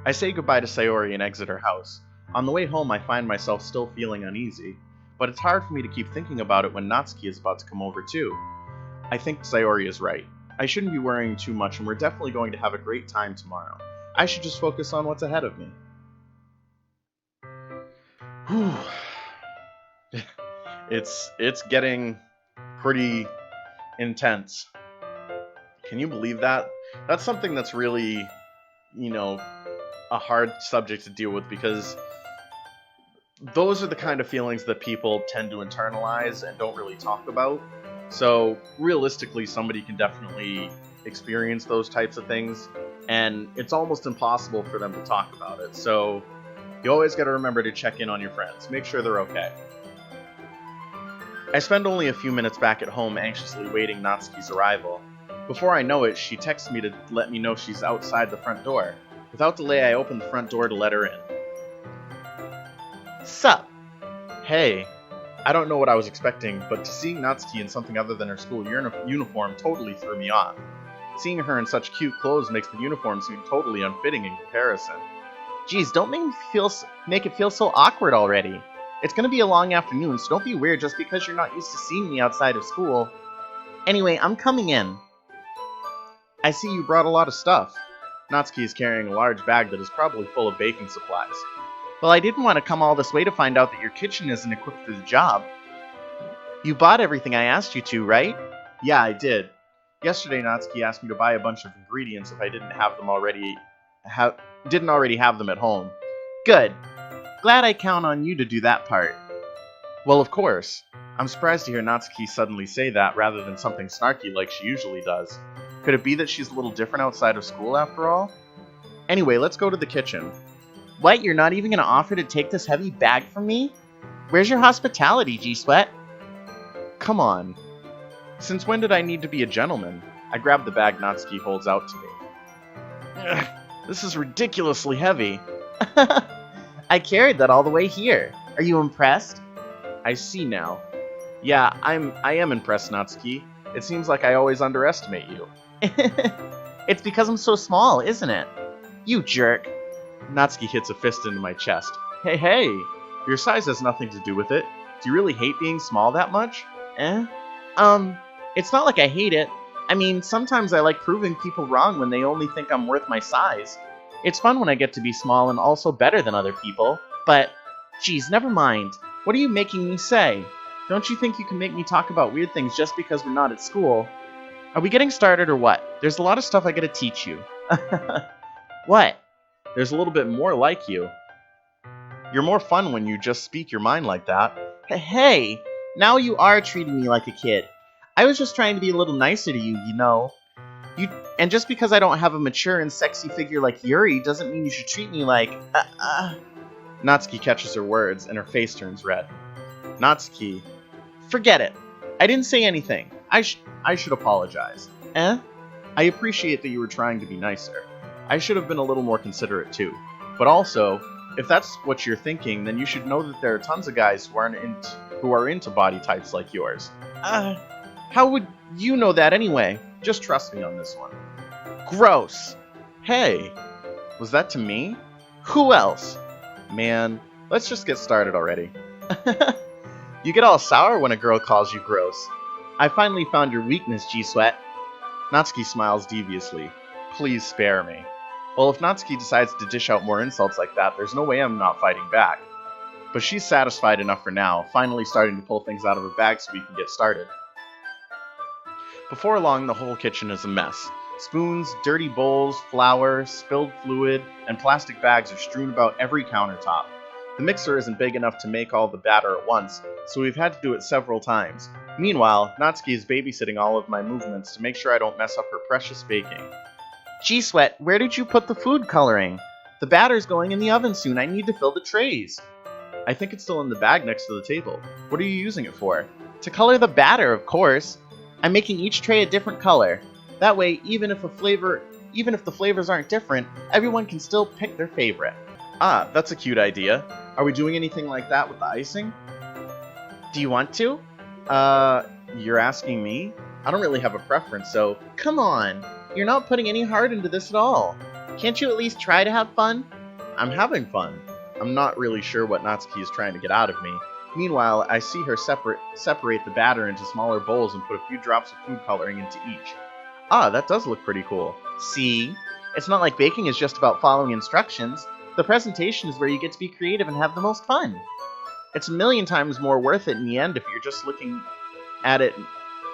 I say goodbye to Sayori and exit her house. On the way home, I find myself still feeling uneasy, but it's hard for me to keep thinking about it when Natsuki is about to come over too. I think Sayori is right. I shouldn't be worrying too much, and we're definitely going to have a great time tomorrow. I should just focus on what's ahead of me. Whew. It's getting pretty intense. Can you believe that? That's something that's really, a hard subject to deal with, because those are the kind of feelings that people tend to internalize and don't really talk about. So realistically, somebody can definitely experience those types of things, and it's almost impossible for them to talk about it. So you always got to remember to check in on your friends. Make sure they're okay. I spend only a few minutes back at home anxiously waiting Natsuki's arrival. Before I know it, she texts me to let me know she's outside the front door. Without delay, I open the front door to let her in. Sup? Hey. I don't know what I was expecting, but seeing Natsuki in something other than her school uniform totally threw me off. Seeing her in such cute clothes makes the uniform seem totally unfitting in comparison. Geez, don't make it feel so awkward already. It's gonna be a long afternoon, so don't be weird just because you're not used to seeing me outside of school. Anyway, I'm coming in. I see you brought a lot of stuff. Natsuki is carrying a large bag that is probably full of baking supplies. Well, I didn't want to come all this way to find out that your kitchen isn't equipped for the job. You bought everything I asked you to, right? Yeah, I did. Yesterday, Natsuki asked me to buy a bunch of ingredients if I didn't already have them at home. Good. Glad I count on you to do that part. Well, of course. I'm surprised to hear Natsuki suddenly say that rather than something snarky like she usually does. Could it be that she's a little different outside of school after all? Anyway, let's go to the kitchen. What, you're not even going to offer to take this heavy bag from me? Where's your hospitality, G-Sweat? Come on. Since when did I need to be a gentleman? I grab the bag Natsuki holds out to me. Ugh, this is ridiculously heavy. I carried that all the way here. Are you impressed? I see now. Yeah, I am impressed, Natsuki. It seems like I always underestimate you. It's because I'm so small, isn't it? You jerk. Natsuki hits a fist into my chest. Hey, your size has nothing to do with it. Do you really hate being small that much? It's not like I hate it. I mean, sometimes I like proving people wrong when they only think I'm worth my size. It's fun when I get to be small and also better than other people, but, geez, never mind. What are you making me say? Don't you think you can make me talk about weird things just because we're not at school? Are we getting started or what? There's a lot of stuff I gotta teach you. What? There's a little bit more like you. You're more fun when you just speak your mind like that. Hey, now you are treating me like a kid. I was just trying to be a little nicer to you, you know. And just because I don't have a mature and sexy figure like Yuri doesn't mean you should treat me like... Natsuki catches her words and her face turns red. Natsuki, forget it. I didn't say anything. I should apologize. Eh? I appreciate that you were trying to be nicer. I should have been a little more considerate too. But also, if that's what you're thinking, then you should know that there are tons of guys who are into body types like yours. How would you know that anyway? Just trust me on this one. Gross. Hey, was that to me? Who else? Man, let's just get started already. You get all sour when a girl calls you gross. I finally found your weakness, G-Sweat. Natsuki smiles deviously. Please spare me. Well, if Natsuki decides to dish out more insults like that, there's no way I'm not fighting back. But she's satisfied enough for now, finally starting to pull things out of her bag so we can get started. Before long, the whole kitchen is a mess. Spoons, dirty bowls, flour, spilled fluid, and plastic bags are strewn about every countertop. The mixer isn't big enough to make all the batter at once, so we've had to do it several times. Meanwhile, Natsuki is babysitting all of my movements to make sure I don't mess up her precious baking. G-Sweat, where did you put the food coloring? The batter's going in the oven soon. I need to fill the trays. I think it's still in the bag next to the table. What are you using it for? To color the batter, of course. I'm making each tray a different color. That way, even if the flavors aren't different, everyone can still pick their favorite. Ah, that's a cute idea. Are we doing anything like that with the icing? Do you want to? You're asking me? I don't really have a preference, so come on. You're not putting any heart into this at all. Can't you at least try to have fun? I'm having fun. I'm not really sure what Natsuki is trying to get out of me. Meanwhile, I see her separate the batter into smaller bowls and put a few drops of food coloring into each. Ah, that does look pretty cool. See? It's not like baking is just about following instructions. The presentation is where you get to be creative and have the most fun. It's a million times more worth it in the end if you're just looking at it.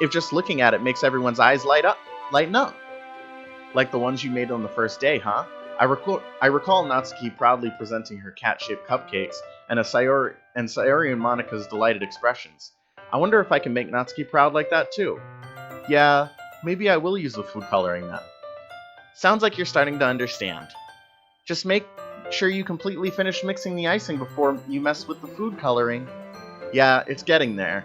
If just looking at it makes everyone's eyes lighten up. Like the ones you made on the first day, huh? I recall Natsuki proudly presenting her cat-shaped cupcakes and Sayori and Monika's delighted expressions. I wonder if I can make Natsuki proud like that too. Yeah, maybe I will use the food coloring then. Sounds like you're starting to understand. Just make sure you completely finish mixing the icing before you mess with the food coloring. Yeah, it's getting there.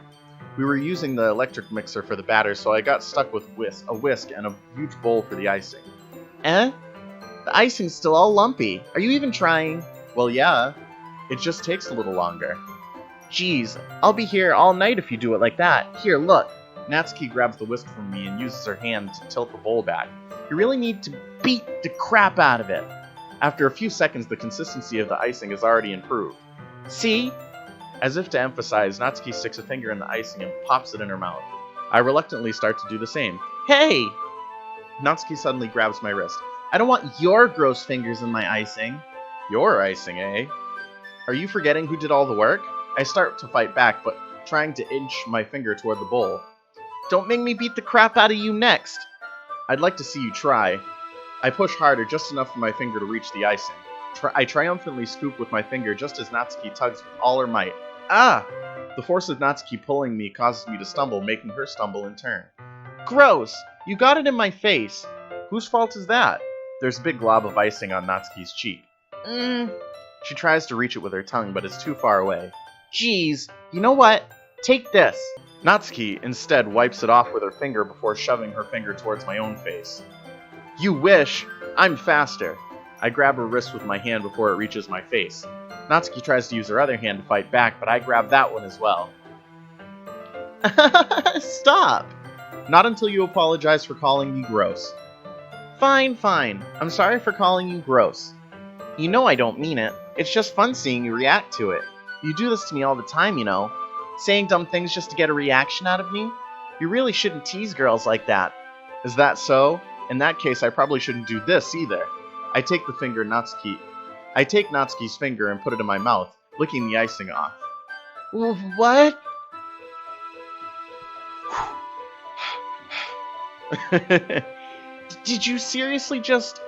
We were using the electric mixer for the batter, so I got stuck with a whisk and a huge bowl for the icing. Eh? The icing's still all lumpy. Are you even trying? Well, yeah. It just takes a little longer. Jeez, I'll be here all night if you do it like that. Here, look. Natsuki grabs the whisk from me and uses her hand to tilt the bowl back. You really need to beat the crap out of it. After a few seconds, the consistency of the icing is already improved. See? As if to emphasize, Natsuki sticks a finger in the icing and pops it in her mouth. I reluctantly start to do the same. Hey! Natsuki suddenly grabs my wrist. I don't want your gross fingers in my icing. Your icing, eh? Are you forgetting who did all the work? I start to fight back, but trying to inch my finger toward the bowl. Don't make me beat the crap out of you next. I'd like to see you try. I push harder, just enough for my finger to reach the icing. I triumphantly scoop with my finger just as Natsuki tugs with all her might. Ah! The force of Natsuki pulling me causes me to stumble, making her stumble in turn. Gross! You got it in my face! Whose fault is that? There's a big glob of icing on Natsuki's cheek. She tries to reach it with her tongue, but it's too far away. Jeez, you know what? Take this! Natsuki instead wipes it off with her finger before shoving her finger towards my own face. You wish! I'm faster! I grab her wrist with my hand before it reaches my face. Natsuki tries to use her other hand to fight back, but I grab that one as well. Stop! Not until you apologize for calling me gross. Fine, fine. I'm sorry for calling you gross. You know I don't mean it. It's just fun seeing you react to it. You do this to me all the time, you know. Saying dumb things just to get a reaction out of me? You really shouldn't tease girls like that. Is that so? In that case, I probably shouldn't do this either. I take the finger Natsuki. I take Natsuki's finger and put it in my mouth, licking the icing off. What? Did you seriously just...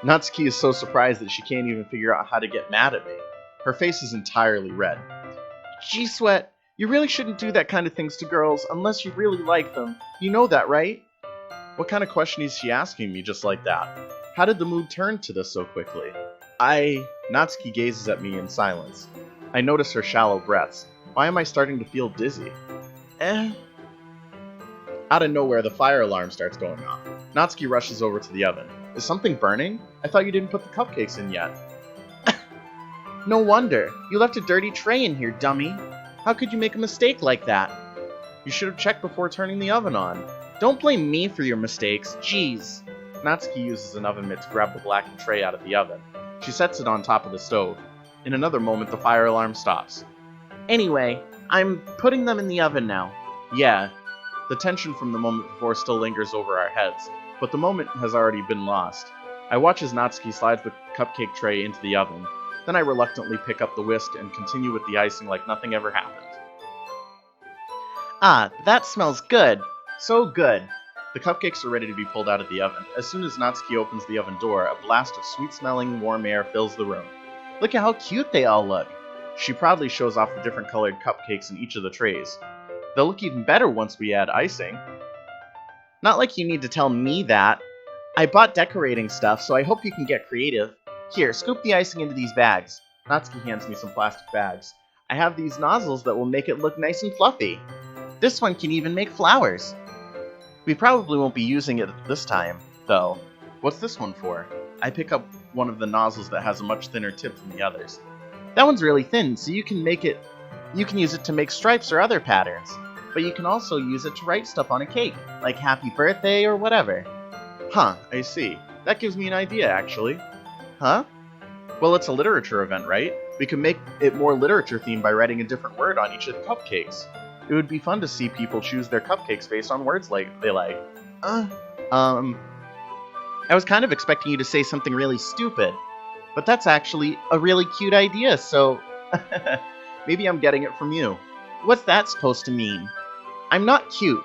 Natsuki is so surprised that she can't even figure out how to get mad at me. Her face is entirely red. Gee, Sweat, you really shouldn't do that kind of things to girls unless you really like them. You know that, right? What kind of question is she asking me just like that? How did the mood turn to this so quickly? Natsuki gazes at me in silence. I notice her shallow breaths. Why am I starting to feel dizzy? Out of nowhere, the fire alarm starts going off. Natsuki rushes over to the oven. Is something burning? I thought you didn't put the cupcakes in yet. No wonder. You left a dirty tray in here, dummy. How could you make a mistake like that? You should have checked before turning the oven on. Don't blame me for your mistakes. Jeez. Natsuki uses an oven mitt to grab the blackened tray out of the oven. She sets it on top of the stove. In another moment, the fire alarm stops. Anyway, I'm putting them in the oven now. Yeah. The tension from the moment before still lingers over our heads, but the moment has already been lost. I watch as Natsuki slides the cupcake tray into the oven. Then I reluctantly pick up the whisk and continue with the icing like nothing ever happened. Ah, that smells good. So good. The cupcakes are ready to be pulled out of the oven. As soon as Natsuki opens the oven door, a blast of sweet-smelling, warm air fills the room. Look at how cute they all look. She proudly shows off the different colored cupcakes in each of the trays. They'll look even better once we add icing. Not like you need to tell me that. I bought decorating stuff, so I hope you can get creative. Here, scoop the icing into these bags. Natsuki hands me some plastic bags. I have these nozzles that will make it look nice and fluffy. This one can even make flowers. We probably won't be using it this time, though. What's this one for? I pick up one of the nozzles that has a much thinner tip than the others. That one's really thin, so you can use it to make stripes or other patterns. But you can also use it to write stuff on a cake, like happy birthday or whatever. Huh, I see. That gives me an idea, actually. Huh? Well, it's a literature event, right? We could make it more literature-themed by writing a different word on each of the cupcakes. It would be fun to see people choose their cupcakes based on words they like. I was kind of expecting you to say something really stupid. But that's actually a really cute idea, so... Maybe I'm getting it from you. What's that supposed to mean? I'm not cute.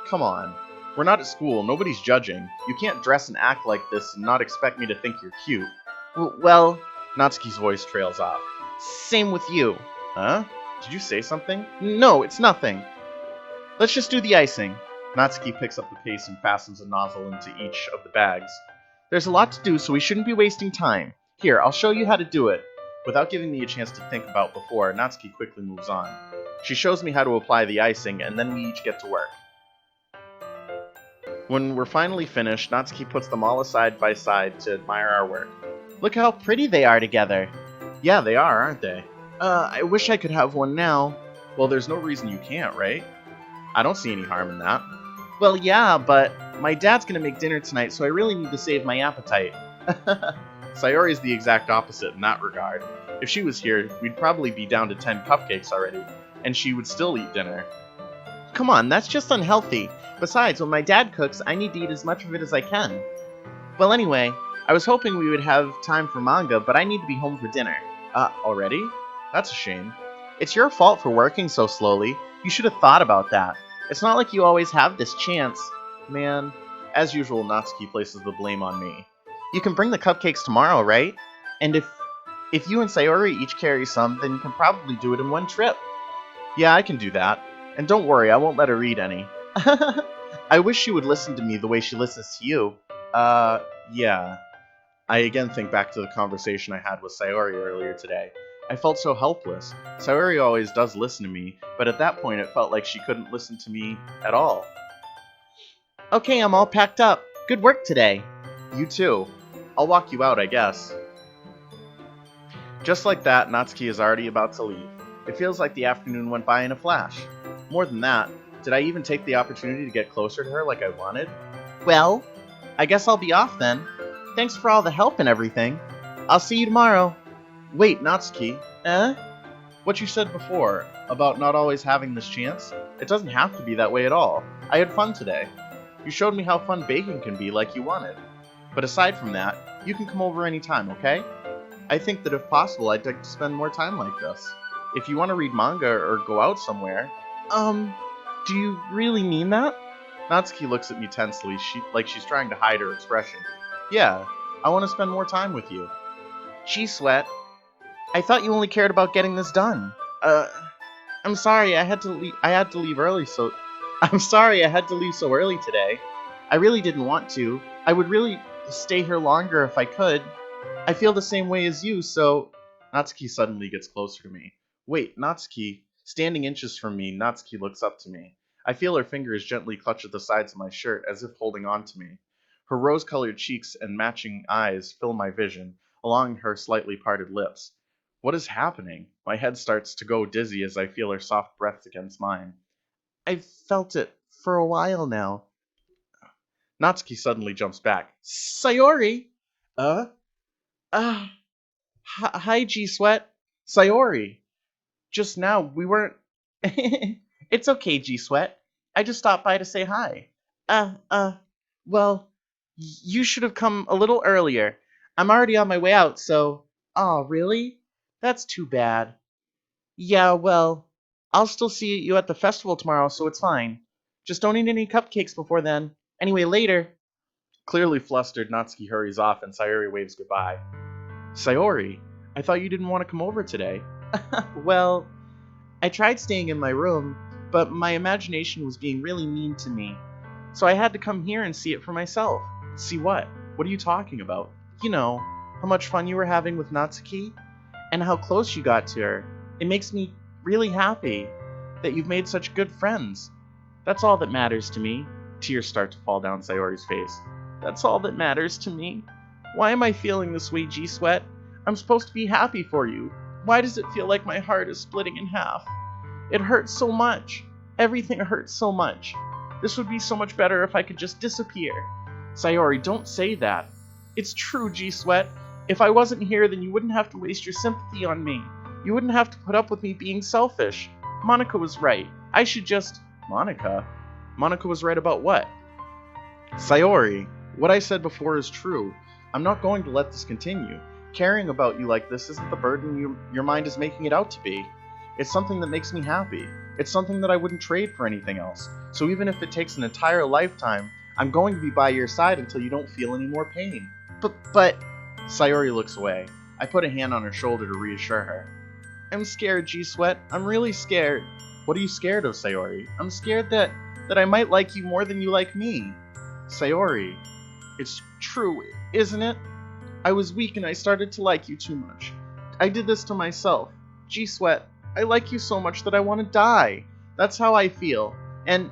Come on. We're not at school. Nobody's judging. You can't dress and act like this and not expect me to think you're cute. Well... Natsuki's voice trails off. Same with you. Huh? Did you say something? No, it's nothing. Let's just do the icing. Natsuki picks up the paste and fastens a nozzle into each of the bags. There's a lot to do, so we shouldn't be wasting time. Here, I'll show you how to do it. Without giving me a chance to think about before, Natsuki quickly moves on. She shows me how to apply the icing, and then we each get to work. When we're finally finished, Natsuki puts them all side by side to admire our work. Look how pretty they are together. Yeah, they are, aren't they? I wish I could have one now. Well, there's no reason you can't, right? I don't see any harm in that. Well, yeah, but my dad's gonna make dinner tonight, so I really need to save my appetite. Sayori is the exact opposite in that regard. If she was here, we'd probably be down to 10 cupcakes already, and she would still eat dinner. Come on, that's just unhealthy. Besides, when my dad cooks, I need to eat as much of it as I can. Well, anyway, I was hoping we would have time for manga, but I need to be home for dinner. Already? That's a shame. It's your fault for working so slowly. You should have thought about that. It's not like you always have this chance. Man, as usual, Natsuki places the blame on me. You can bring the cupcakes tomorrow, right? And if you and Sayori each carry some, then you can probably do it in one trip. Yeah, I can do that. And don't worry, I won't let her eat any. I wish she would listen to me the way she listens to you. Yeah. I again think back to the conversation I had with Sayori earlier today. I felt so helpless. Sayori always does listen to me, but at that point it felt like she couldn't listen to me at all. Okay, I'm all packed up. Good work today. You too. I'll walk you out, I guess. Just like that, Natsuki is already about to leave. It feels like the afternoon went by in a flash. More than that, did I even take the opportunity to get closer to her like I wanted? Well, I guess I'll be off then. Thanks for all the help and everything. I'll see you tomorrow. Wait, Natsuki. What you said before, about not always having this chance? It doesn't have to be that way at all. I had fun today. You showed me how fun baking can be like you wanted. But aside from that, you can come over anytime, okay? I think that if possible, I'd like to spend more time like this. If you want to read manga or go out somewhere... Do you really mean that? Natsuki looks at me tensely, like she's trying to hide her expression. Yeah, I want to spend more time with you. Gee, Sweat, I thought you only cared about getting this done. I'm sorry, I had to leave early, so... I'm sorry I had to leave so early today. I really didn't want to. I would really stay here longer if I could. I feel the same way as you, so... Natsuki suddenly gets closer to me. Wait, Natsuki... Standing inches from me, Natsuki looks up to me. I feel her fingers gently clutch at the sides of my shirt, as if holding on to me. Her rose-colored cheeks and matching eyes fill my vision, along her slightly parted lips. What is happening? My head starts to go dizzy as I feel her soft breath against mine. I've felt it for a while now. Natsuki suddenly jumps back. Sayori! Uh? Hi, G-Sweat. Sayori! Just now, we weren't... It's okay, G-Sweat. I just stopped by to say hi. Well, you should have come a little earlier. I'm already on my way out, so... Aw, really? That's too bad. Yeah, well, I'll still see you at the festival tomorrow, so it's fine. Just don't eat any cupcakes before then. Anyway, later. Clearly flustered, Natsuki hurries off and Sayori waves goodbye. Sayori, I thought you didn't want to come over today. Well, I tried staying in my room, but my imagination was being really mean to me. So I had to come here and see it for myself. See what? What are you talking about? You know, how much fun you were having with Natsuki, and how close you got to her. It makes me really happy that you've made such good friends. That's all that matters to me. Tears start to fall down Sayori's face. That's all that matters to me. Why am I feeling this way, G-Sweat? I'm supposed to be happy for you. Why does it feel like my heart is splitting in half? It hurts so much. Everything hurts so much. This would be so much better if I could just disappear. Sayori, don't say that. It's true, G-Sweat. If I wasn't here, then you wouldn't have to waste your sympathy on me. You wouldn't have to put up with me being selfish. Monica was right. I should just... Monica? Monica was right about what? Sayori, what I said before is true. I'm not going to let this continue. Caring about you like this isn't the burden your mind is making it out to be. It's something that makes me happy. It's something that I wouldn't trade for anything else. So even if it takes an entire lifetime, I'm going to be by your side until you don't feel any more pain. But... Sayori looks away. I put a hand on her shoulder to reassure her. I'm scared, G-Sweat. I'm really scared. What are you scared of, Sayori? I'm scared that I might like you more than you like me. Sayori, it's true, isn't it? I was weak and I started to like you too much. I did this to myself. G-Sweat, I like you so much that I want to die. That's how I feel. And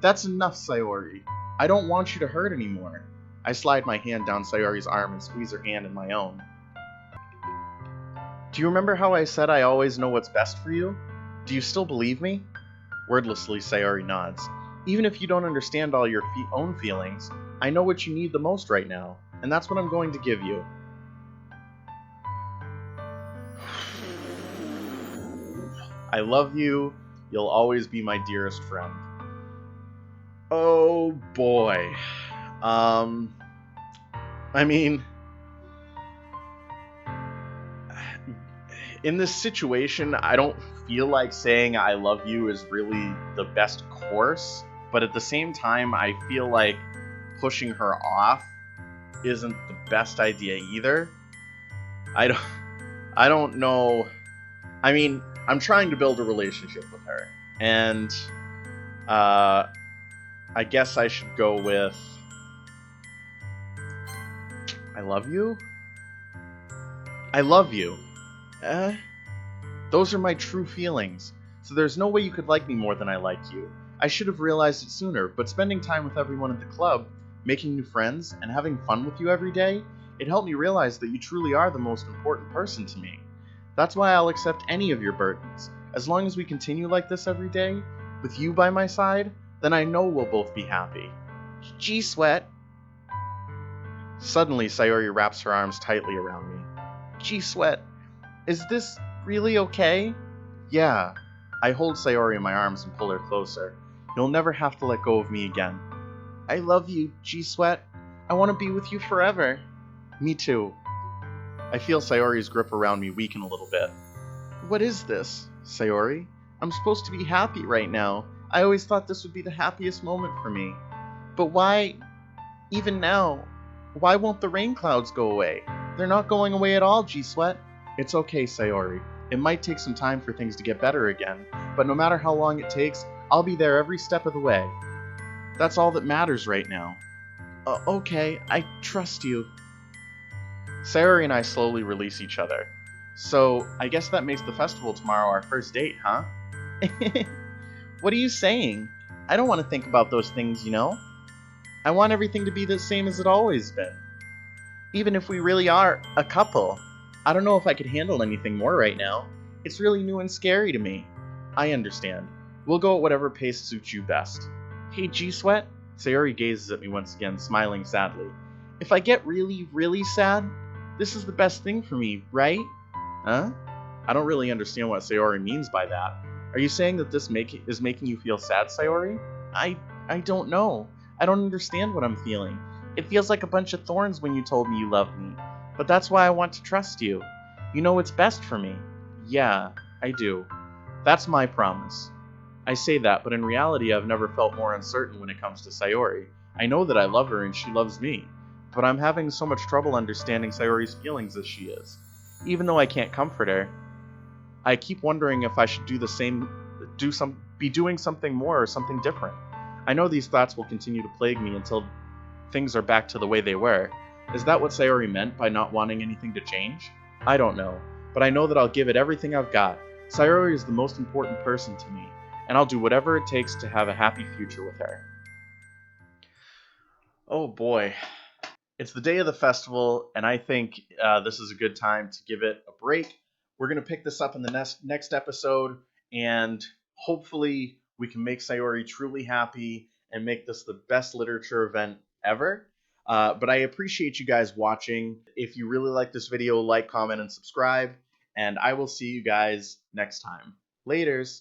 that's enough, Sayori. I don't want you to hurt anymore. I slide my hand down Sayori's arm and squeeze her hand in my own. Do you remember how I said I always know what's best for you? Do you still believe me? Wordlessly, Sayori nods. Even if you don't understand all your own feelings, I know what you need the most right now, and that's what I'm going to give you. I love you. You'll always be my dearest friend. Oh boy. I mean, in this situation, I don't feel like saying I love you is really the best course, but at the same time, I feel like pushing her off isn't the best idea either. I don't know. I mean, I'm trying to build a relationship with her, and I guess I should go with I love you? I love you. Those are my true feelings, so there's no way you could like me more than I like you. I should have realized it sooner, but spending time with everyone at the club, making new friends, and having fun with you every day, it helped me realize that you truly are the most important person to me. That's why I'll accept any of your burdens. As long as we continue like this every day, with you by my side, then I know we'll both be happy. G-Sweat. Suddenly, Sayori wraps her arms tightly around me. G-Sweat, is this really okay? Yeah. I hold Sayori in my arms and pull her closer. You'll never have to let go of me again. I love you, G-Sweat. I want to be with you forever. Me too. I feel Sayori's grip around me weaken a little bit. What is this, Sayori? I'm supposed to be happy right now. I always thought this would be the happiest moment for me. But why, even now, why won't the rain clouds go away? They're not going away at all, G-Sweat. It's okay, Sayori. It might take some time for things to get better again, but no matter how long it takes, I'll be there every step of the way. That's all that matters right now. Okay, I trust you. Sayori and I slowly release each other. So, I guess that makes the festival tomorrow our first date, huh? What are you saying? I don't want to think about those things, you know? I want everything to be the same as it always been. Even if we really are a couple. I don't know if I could handle anything more right now. It's really new and scary to me. I understand. We'll go at whatever pace suits you best. Hey, G-Sweat? Sayori gazes at me once again, smiling sadly. If I get really, really sad, this is the best thing for me, right? Huh? I don't really understand what Sayori means by that. Are you saying that this is making you feel sad, Sayori? I don't know. I don't understand what I'm feeling. It feels like a bunch of thorns when you told me you loved me. But that's why I want to trust you. You know what's best for me. Yeah, I do. That's my promise. I say that, but in reality I've never felt more uncertain when it comes to Sayori. I know that I love her and she loves me, but I'm having so much trouble understanding Sayori's feelings as she is. Even though I can't comfort her, I keep wondering if I should be doing something more or something different. I know these thoughts will continue to plague me until things are back to the way they were. Is that what Sayori meant by not wanting anything to change? I don't know, but I know that I'll give it everything I've got. Sayori is the most important person to me, and I'll do whatever it takes to have a happy future with her. Oh boy. It's the day of the festival, and I think this is a good time to give it a break. We're going to pick this up in the next episode, and hopefully we can make Sayori truly happy and make this the best literature event ever. But I appreciate you guys watching. If you really like this video, like, comment, and subscribe, and I will see you guys next time. Laters!